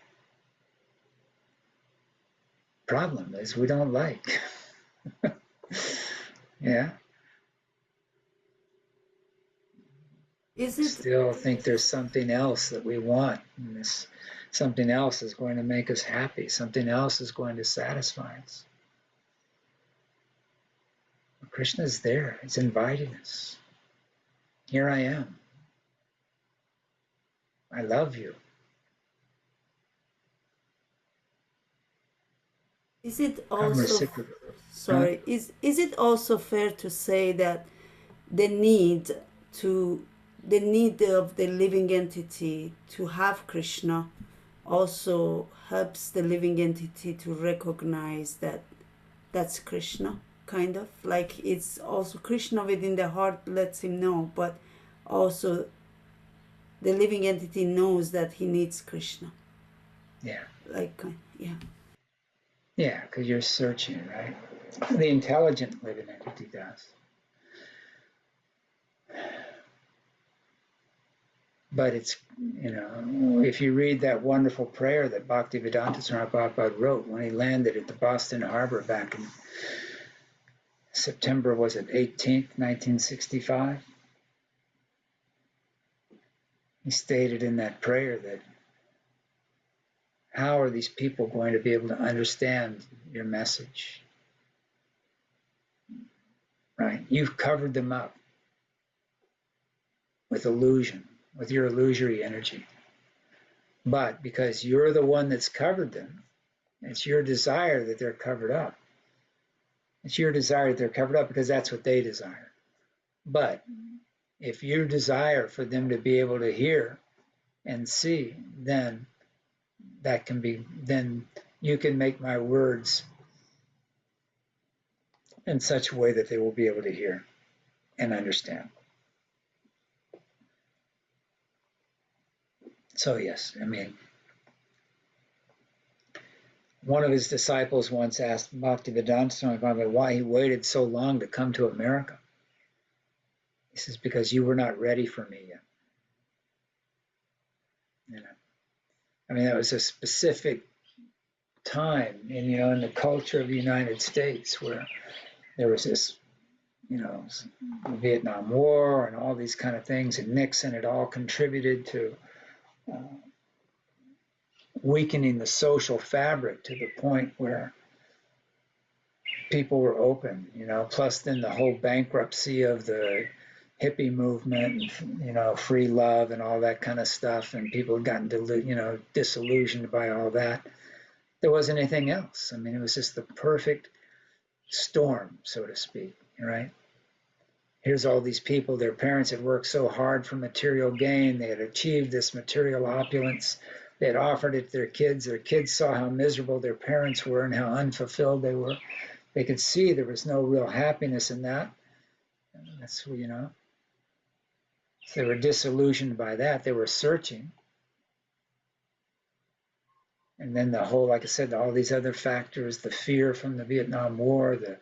Problem is we don't like. Yeah. Is it Still think there's something else that we want. And this something else is going to make us happy. Something else is going to satisfy us. Krishna is there. He's inviting us. Here I am. I love you. is it Come also reciprocally. sorry, is it also fair to say that the need of the living entity to have Krishna also helps the living entity to recognize that that's Krishna, kind of like it's also Krishna within the heart lets him know, but also the living entity knows that he needs Krishna. Yeah. Like, yeah. Yeah, because you're searching, right? The intelligent living entity does. But it's, if you read that wonderful prayer that Bhaktivedanta Swami Prabhupada wrote when he landed at the Boston Harbor back in September, was it 18th, 1965? He stated in that prayer that how are these people going to be able to understand your message? Right? You've covered them up with illusion, with your illusory energy. But because you're the one that's covered them, it's your desire that they're covered up. It's your desire that they're covered up because that's what they desire. But if you desire for them to be able to hear and see, then that can be, then you can make my words in such a way that they will be able to hear and understand. So yes, I mean, one of his disciples once asked Bhaktivedanta Swami Prabhupada why he waited so long to come to America. He says, because you were not ready for me yet. I mean, that was a specific time in the culture of the United States where there was this, the Vietnam War and all these kind of things, and Nixon had all contributed to weakening the social fabric to the point where people were open, plus then the whole bankruptcy of the hippie movement, free love and all that kind of stuff, and people had gotten disillusioned by all that. There wasn't anything else. I mean, it was just the perfect storm, so to speak, right? Here's all these people, their parents had worked so hard for material gain, they had achieved this material opulence, they had offered it to their kids saw how miserable their parents were and how unfulfilled they were. They could see there was no real happiness in that. And that's, so they were disillusioned by that. They were searching. And then the whole, like I said, all these other factors, the fear from the Vietnam War, the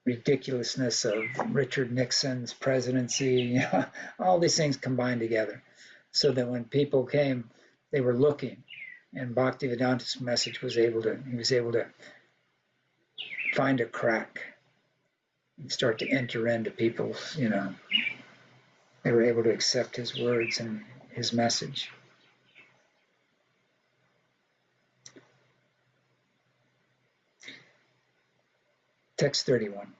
ridiculousness of Richard Nixon's presidency, all these things combined together. So that when people came, they were looking, and Bhaktivedanta's message he was able to find a crack and start to enter into people's, they were able to accept his words and his message. Text 31.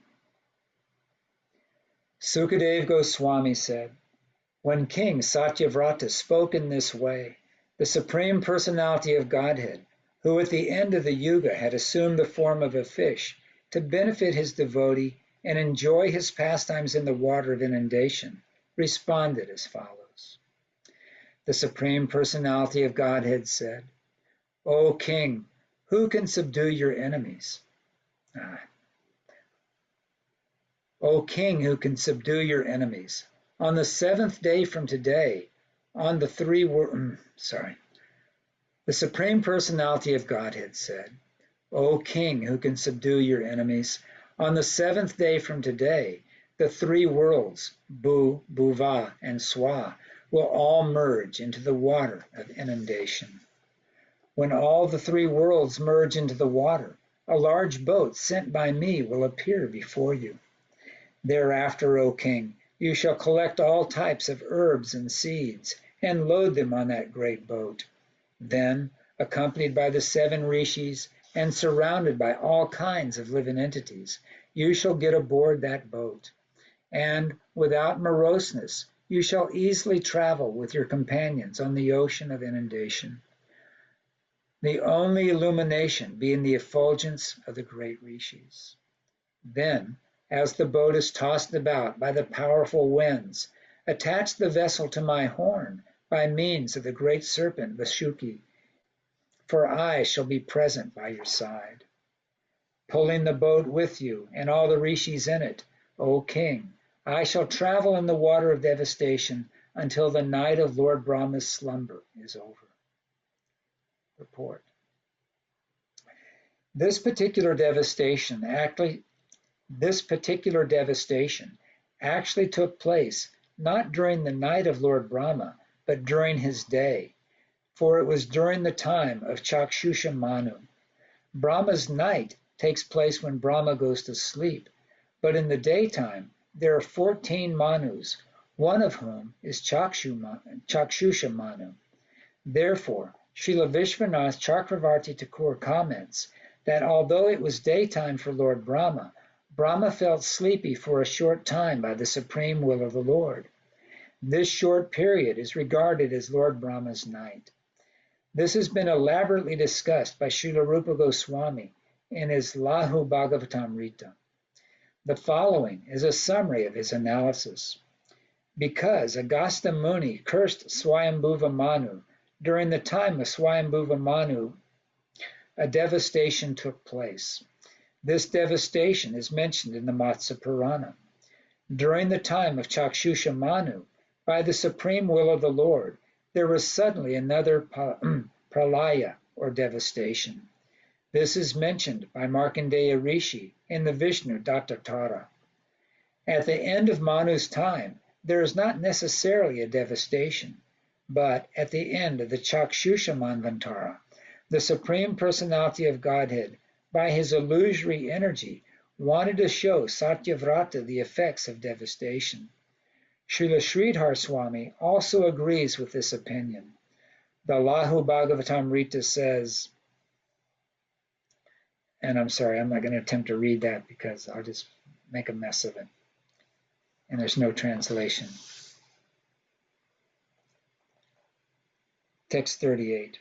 Sukadev Goswami said, when King Satyavrata spoke in this way, the Supreme Personality of Godhead, who at the end of the Yuga had assumed the form of a fish to benefit his devotee and enjoy his pastimes in the water of inundation, responded as follows. The Supreme Personality of Godhead said, O King, who can subdue your enemies? O King, who can subdue your enemies, on the 7th day from today, on the the Supreme Personality of Godhead said, O King, who can subdue your enemies, on the 7th day from today, the three worlds, Bhu, Bhuva, and Swa, will all merge into the water of inundation. When all the three worlds merge into the water, a large boat sent by me will appear before you. Thereafter, O king, you shall collect all types of herbs and seeds and load them on that great boat. Then, accompanied by the 7 rishis and surrounded by all kinds of living entities, you shall get aboard that boat. And without moroseness, you shall easily travel with your companions on the ocean of inundation. The only illumination being the effulgence of the great rishis. Then, as the boat is tossed about by the powerful winds, attach the vessel to my horn by means of the great serpent Vashuki, for I shall be present by your side. Pulling the boat with you and all the rishis in it, O king, I shall travel in the water of devastation until the night of Lord Brahma's slumber is over. Report. This particular devastation actually took place not during the night of Lord Brahma, but during his day, for it was during the time of Chakshusha Manu. Brahma's night takes place when Brahma goes to sleep, but in the daytime there are 14 Manus, one of whom is Chakshusha Manu. Therefore, Srila Vishwanath Chakravarti Thakur comments that although it was daytime for Lord Brahma, Brahma felt sleepy for a short time by the supreme will of the Lord. This short period is regarded as Lord Brahma's night. This has been elaborately discussed by Srila Rupa Goswami in his Lahu Bhagavatam. The following is a summary of his analysis. Because Agastya Muni cursed Swayambhuva Manu, during the time of Swayambhuva Manu, a devastation took place. This devastation is mentioned in the Matsya Purana. During the time of Chakshusha Manu, by the supreme will of the Lord, there was suddenly another pralaya, or devastation. This is mentioned by Markandeya Rishi in the Vishnu Dattatara. At the end of Manu's time, there is not necessarily a devastation, but at the end of the Chakshusha Manvantara, the Supreme Personality of Godhead, by his illusory energy, wanted to show Satyavrata the effects of devastation. Srila Sridhar Swami also agrees with this opinion. The Lahu Bhagavatamrita says, and I'm sorry, I'm not going to attempt to read that because I'll just make a mess of it. And there's no translation. Text 38.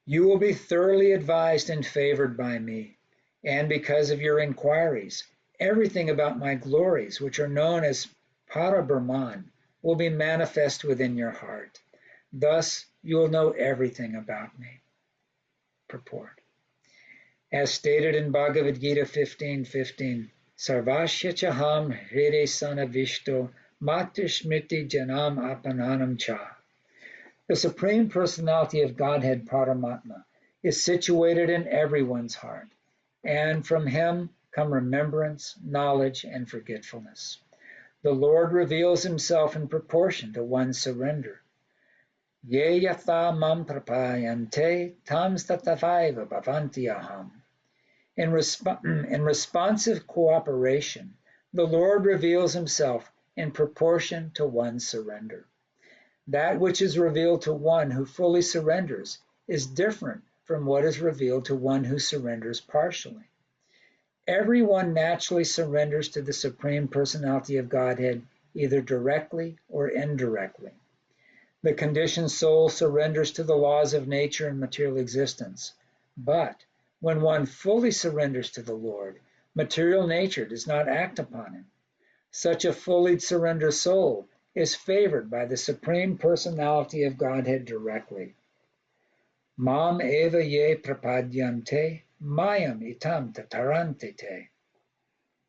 You will be thoroughly advised and favored by me, and because of your inquiries, everything about my glories, which are known as Parabrahman, will be manifest within your heart. Thus, you will know everything about me. Purport. As stated in Bhagavad Gita 15:15, Sarvasya chaham hriday sanavishto matishmiti janam apananam cha. The Supreme Personality of Godhead Paramatma is situated in everyone's heart, and from him come remembrance, knowledge, and forgetfulness. The Lord reveals himself in proportion to one's surrender. Ye yatha mam prapayante tam statavaiva bhavanti aham. In responsive cooperation, the Lord reveals himself in proportion to one's surrender. That which is revealed to one who fully surrenders is different from what is revealed to one who surrenders partially. Everyone naturally surrenders to the Supreme Personality of Godhead, either directly or indirectly. The conditioned soul surrenders to the laws of nature and material existence. But when one fully surrenders to the Lord, material nature does not act upon him. Such a fully surrendered soul is favored by the Supreme Personality of Godhead directly. Mam eva ye prapadyante, mayam itam tatarante te.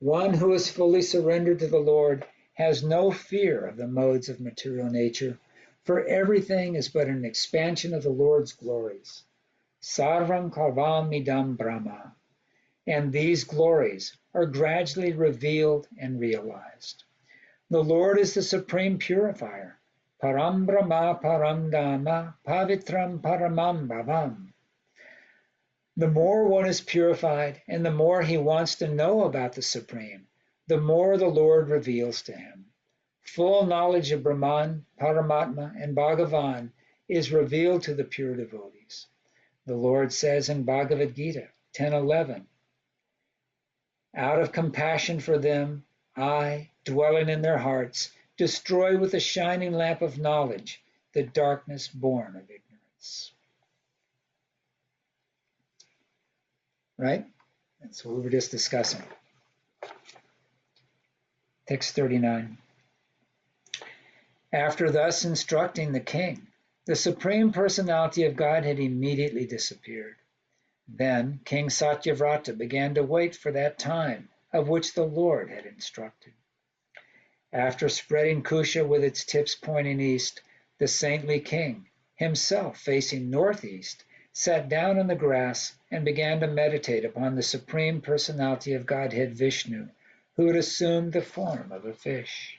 One who is fully surrendered to the Lord has no fear of the modes of material nature, for everything is but an expansion of the Lord's glories. Sarvam kalvam idam brahma. and these glories are gradually revealed and realized. The Lord is the supreme purifier. Param Brahma Param Dhamma Pavitram Paramam Bhavam. The more one is purified and the more he wants to know about the Supreme, the more the Lord reveals to him. Full knowledge of Brahman, Paramatma, and Bhagavan is revealed to the pure devotees. The Lord says in Bhagavad Gita 10:11, out of compassion for them, I, dwelling in their hearts, destroy with a shining lamp of knowledge the darkness born of ignorance. Right? That's what we were just discussing. Text 39. After thus instructing the king, the Supreme Personality of Godhead immediately disappeared. Then King Satyavrata began to wait for that time of which the Lord had instructed. After spreading Kusha with its tips pointing east, the saintly king, himself facing northeast, sat down on the grass and began to meditate upon the Supreme Personality of Godhead Vishnu, who had assumed the form of a fish.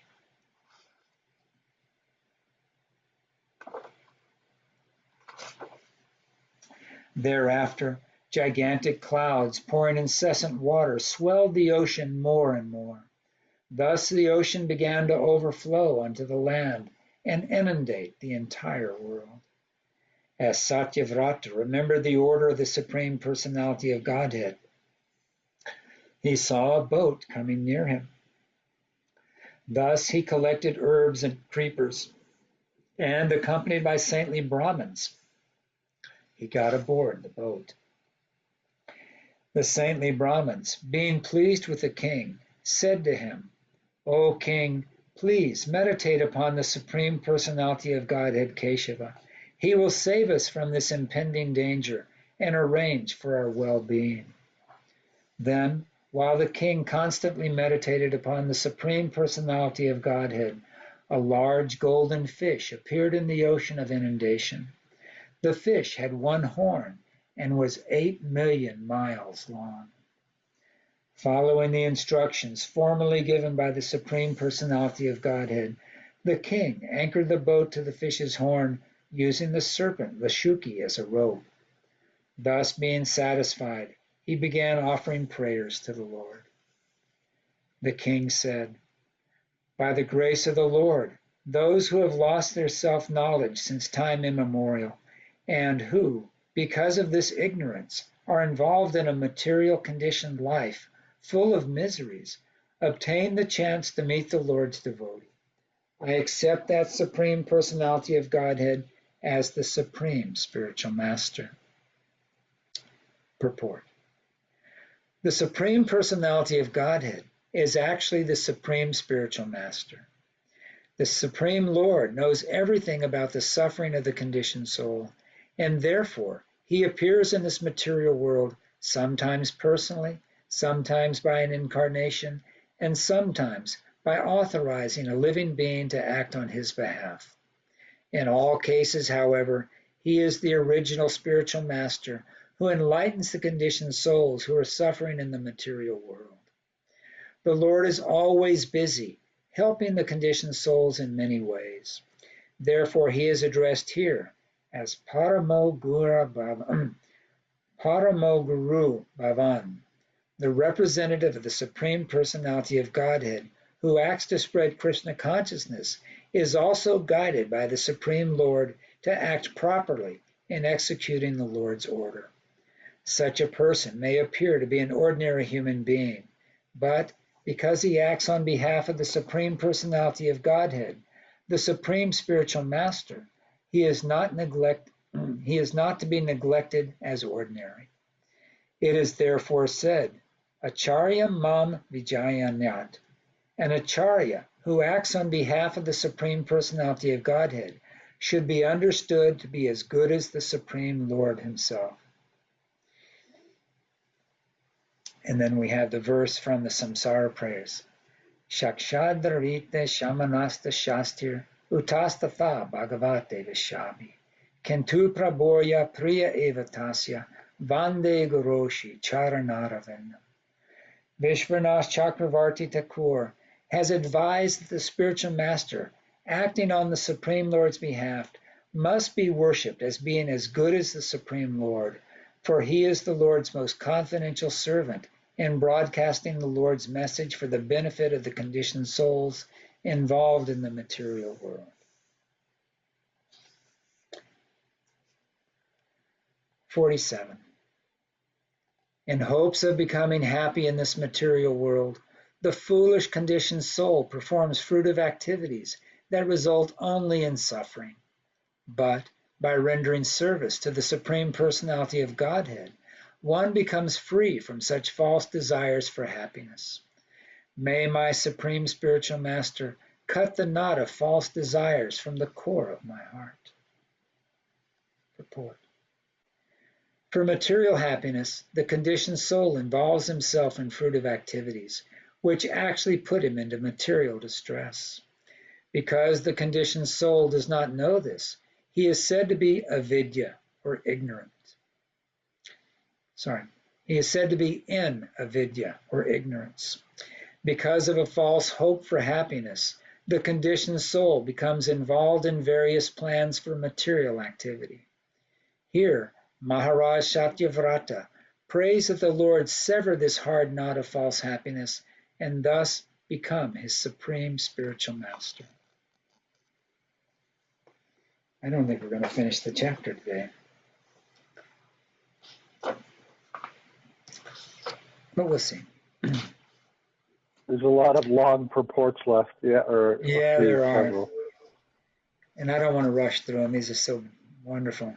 Thereafter, gigantic clouds pouring incessant water swelled the ocean more and more. Thus the ocean began to overflow onto the land and inundate the entire world. As Satyavrata remembered the order of the Supreme Personality of Godhead, he saw a boat coming near him. Thus he collected herbs and creepers, and accompanied by saintly Brahmins, he got aboard the boat. The saintly Brahmins, being pleased with the king, said to him, O king, please meditate upon the Supreme Personality of Godhead Keshava. He will save us from this impending danger and arrange for our well-being. Then, while the king constantly meditated upon the Supreme Personality of Godhead, a large golden fish appeared in the ocean of inundation. The fish had one horn and was 8 million miles long. Following the instructions formally given by the Supreme Personality of Godhead, the king anchored the boat to the fish's horn using the serpent Lashuki as a rope. Thus being satisfied, he began offering prayers to the Lord. The king said, by the grace of the Lord, those who have lost their self-knowledge since time immemorial, and who, because of this ignorance, are involved in a material conditioned life full of miseries, obtain the chance to meet the Lord's devotee. I accept that Supreme Personality of Godhead as the Supreme Spiritual Master. Purport. The Supreme Personality of Godhead is actually the Supreme Spiritual Master. The Supreme Lord knows everything about the suffering of the conditioned soul, and therefore he appears in this material world sometimes personally, sometimes by an incarnation, and sometimes by authorizing a living being to act on his behalf. In all cases, however, he is the original spiritual master who enlightens the conditioned souls who are suffering in the material world. The Lord is always busy, helping the conditioned souls in many ways. Therefore, he is addressed here as Paramo Guru Bhavan, the representative of the Supreme Personality of Godhead, who acts to spread Krishna consciousness, is also guided by the Supreme Lord to act properly in executing the Lord's order. Such a person may appear to be an ordinary human being, but because he acts on behalf of the Supreme Personality of Godhead, the Supreme Spiritual Master, he is not to be neglected as ordinary. It is therefore said, Acharya Mam Vijayanyat, an Acharya who acts on behalf of the Supreme Personality of Godhead should be understood to be as good as the Supreme Lord himself. And then we have the verse from the Samsara prayers. Shakshadharite shamanasta shastir utastatha bhagavate vishami. Kentu praborya priya evatasya Vande Guroshi Charanaravinam. Vishwanath Chakravarti Thakur has advised that the spiritual master, acting on the Supreme Lord's behalf, must be worshipped as being as good as the Supreme Lord, for he is the Lord's most confidential servant in broadcasting the Lord's message for the benefit of the conditioned souls involved in the material world. 47. In hopes of becoming happy in this material world, the foolish conditioned soul performs fruitive activities that result only in suffering. But by rendering service to the Supreme Personality of Godhead, one becomes free from such false desires for happiness. May my Supreme Spiritual Master cut the knot of false desires from the core of my heart. Purport. For material happiness, the conditioned soul involves himself in fruitive activities, which actually put him into material distress. Because the conditioned soul does not know this, he is said to be avidya, or ignorant. He is said to be in avidya, or ignorance. Because of a false hope for happiness, the conditioned soul becomes involved in various plans for material activity. Here, Maharaj Satyavrata prays that the Lord sever this hard knot of false happiness and thus become his supreme spiritual master. I don't think we're going to finish the chapter today. But we'll see. There's a lot of long purports left. Yeah, there are. Several. And I don't want to rush through them. These are so wonderful.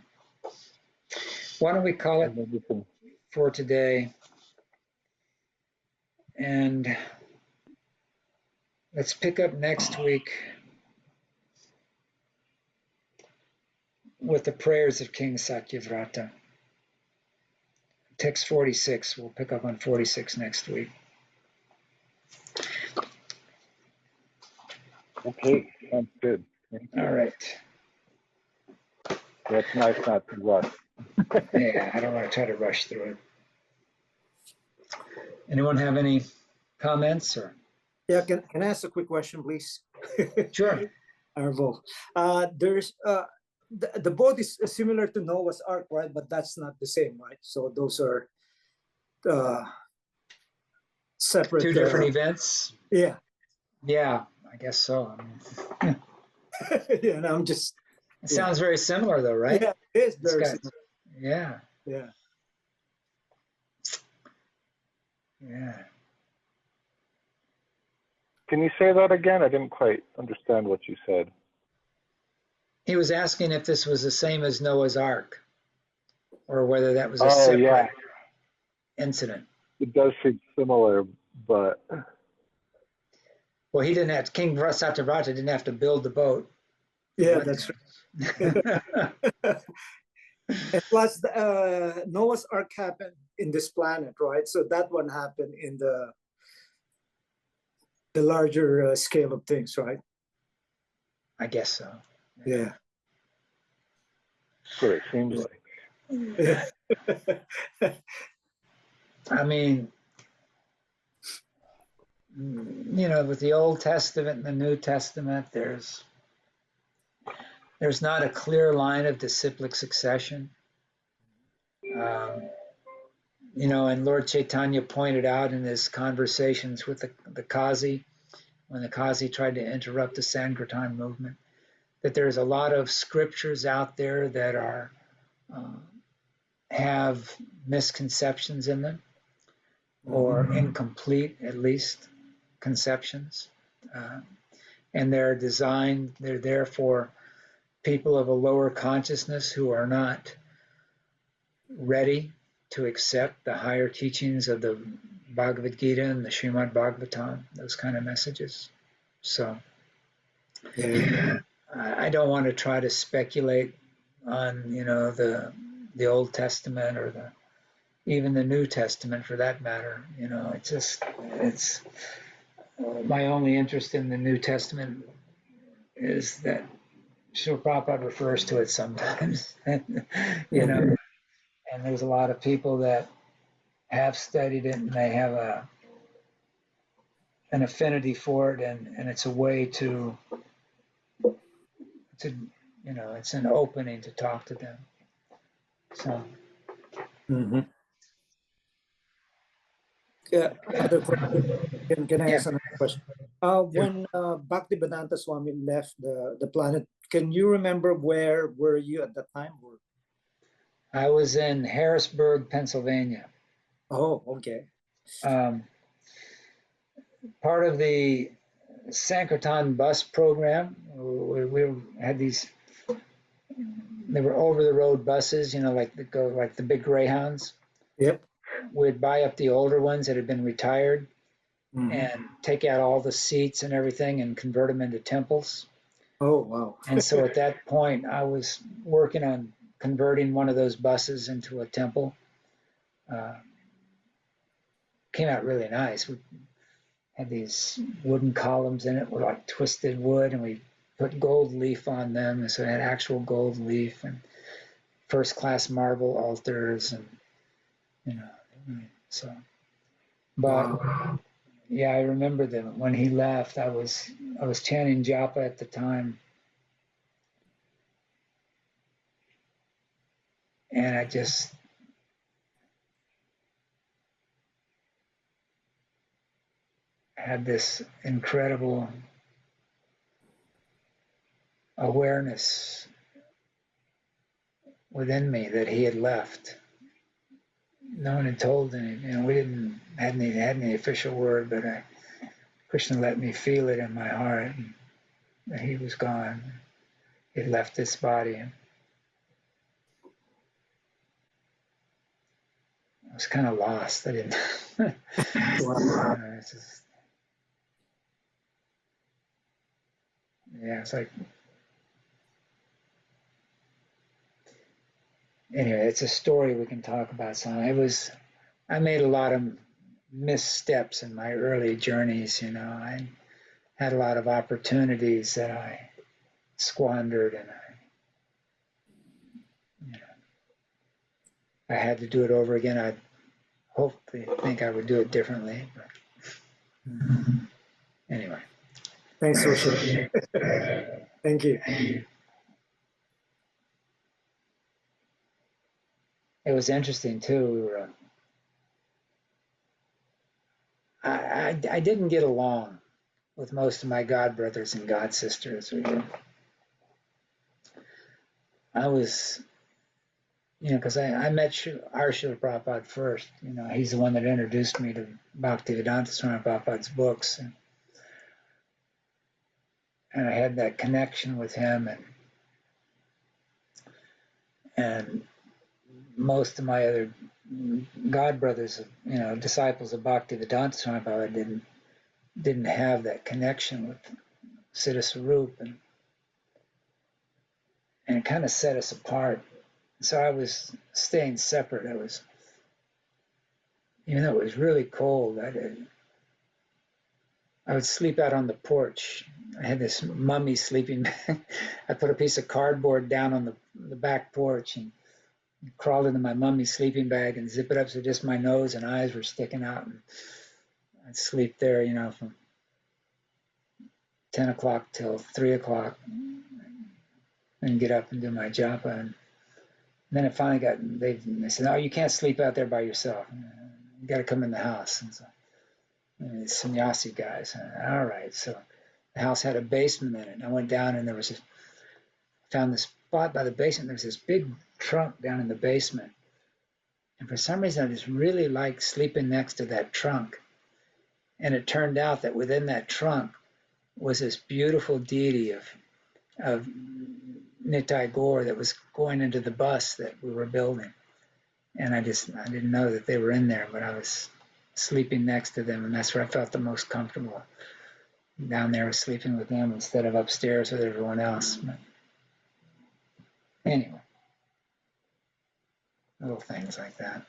Why don't we call it for today? And let's pick up next week with the prayers of King Satyavrata. Text 46. We'll pick up on 46 next week. Okay, sounds good. All right. That's nice not to rush. Yeah, I don't want to try to rush through it. Anyone have any comments or? Yeah, can I ask a quick question, please? Sure. Arvo. There's the boat is similar to Noah's Ark, right? But that's not the same, right? So those are separate. Two different events? Yeah. Yeah, I guess so. I mean, yeah, and I'm just. It sounds very similar, though, right? Yeah, it is very similar. Yeah. Yeah. Yeah. Can you say that again? I didn't quite understand what you said. He was asking if this was the same as Noah's Ark, or whether that was a separate incident. It does seem similar, but... Well, he didn't have to, King Satyavrata didn't have to build the boat. Yeah, that's right. And plus, Noah's Ark happened in this planet, right? So that one happened in the larger scale of things, right? I guess so. Yeah. That's what it seems like. Yeah. I mean, you know, with the Old Testament and the New Testament, there's not a clear line of disciplic succession. You know, and Lord Chaitanya pointed out in his conversations with the Qazi, when the Qazi tried to interrupt the Sankirtan movement, that there's a lot of scriptures out there that are have misconceptions in them, or incomplete, at least, conceptions. And they're there for people of a lower consciousness who are not ready to accept the higher teachings of the Bhagavad Gita and the Śrīmad Bhāgavatam, those kind of messages. So I don't want to try to speculate on, you know, the Old Testament or even the New Testament for that matter. You know, it's my only interest in the New Testament is that Srila Prabhupada refers to it sometimes, you know, And there's a lot of people that have studied it and they have an affinity for it, and it's a way to it's an opening to talk to them. So Mhm. Yeah, other question. Can I yeah, ask another question? When Bhaktivedanta Swami left the planet, can you remember where were you at that time? Or? I was in Harrisburg, Pennsylvania. Oh, okay. Part of the Sankirtan bus program, we had these. They were over-the-road buses, like the big Greyhounds. Yep. We'd buy up the older ones that had been retired and take out all the seats and everything and convert them into temples. Oh, wow. And so at that point, I was working on converting one of those buses into a temple. Came out really nice. We had these wooden columns in it with like twisted wood, and we put gold leaf on them, and so it had actual gold leaf and first-class marble altars, and so. But Wow. yeah, I remember that when he left, I was chanting japa at the time, and I just had this incredible awareness within me that he had left. No one had told any, we didn't had any official word, but Krishna let me feel it in my heart that he was gone. He had left this body. I was kind of lost. I didn't. It's just, it's like. Anyway, it's a story we can talk about. So I made a lot of missteps in my early journeys. I had a lot of opportunities that I squandered, and I had to do it over again. I hopefully think I would do it differently. But anyway. Thanks for sharing. Thank you. It was interesting too. We were. I didn't get along with most of my god brothers and god sisters. I was, because I met our Srila Prabhupada first. He's the one that introduced me to Bhaktivedanta Swami Prabhupada's books, and I had that connection with him, and most of my other god brothers, disciples of Bhaktivedanta Swami Prabhupada didn't have that connection with Siddha Swarup, and it kind of set us apart. So I was staying separate. Even though it was really cold, I would sleep out on the porch. I had this mummy sleeping bag. I put a piece of cardboard down on the back porch and crawled into my mummy sleeping bag and zip it up so just my nose and eyes were sticking out. And I'd sleep there, from 10 o'clock till 3 o'clock and get up and do my japa. And then it finally they said, "Oh, you can't sleep out there by yourself. You got to come in the house." And so, sannyasi guys. All right. So the house had a basement in it. And I went down and found this spot by the basement. There was this big trunk down in the basement. And for some reason, I just really liked sleeping next to that trunk. And it turned out that within that trunk was this beautiful deity of Nitai Gaur that was going into the bus that we were building. And I didn't know that they were in there, but I was sleeping next to them, and that's where I felt the most comfortable. Down there, sleeping with them instead of upstairs with everyone else. But anyway, little things like that.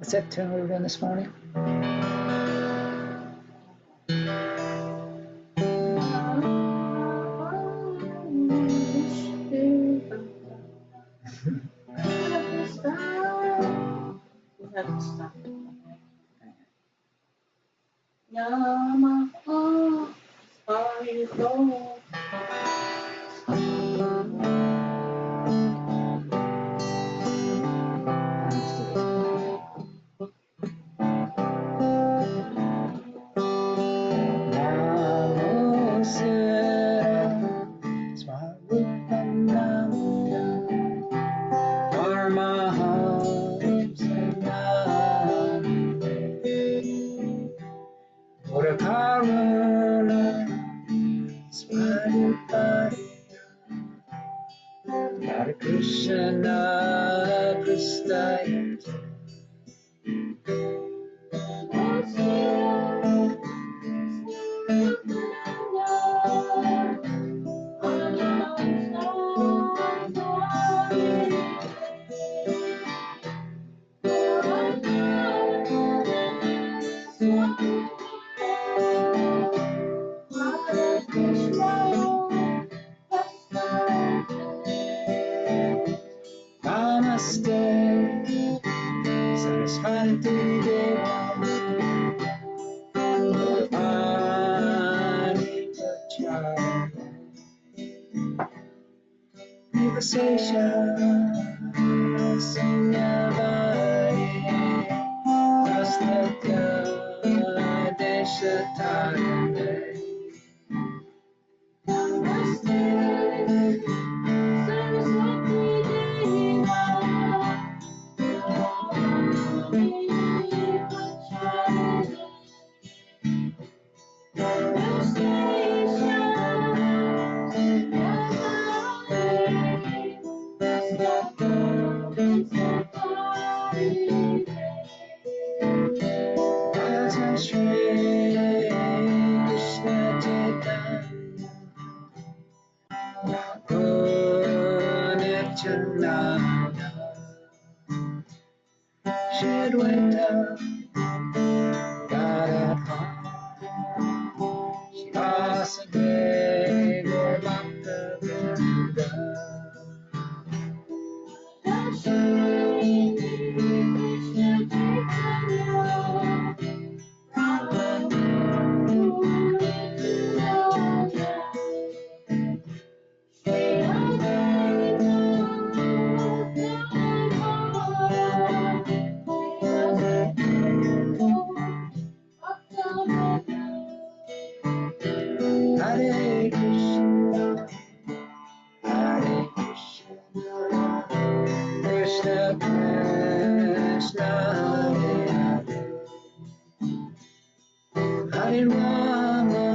What's that tune we were doing this morning? Krishna Kristaya Namaste Saraswati Devam Pani Pracharya Nivasesha Sanyavari Prastatya Deshatayane Namaste Saraswati Hare Krishna, Hare Krishna, Krishna Krishna, Hare Hare, Hare Rama,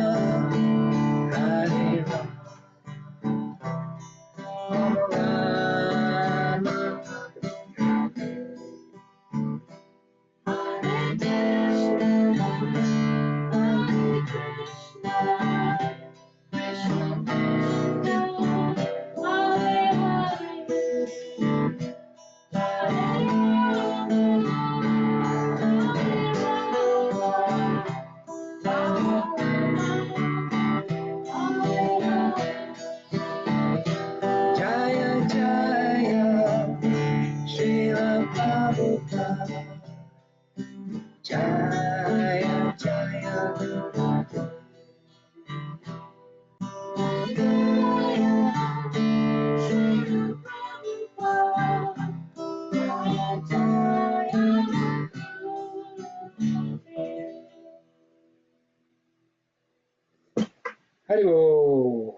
Hare Rama, Rama Jaya Jaya, Śrīmad Bhāgavatam, Jaya Jaya. Haribo.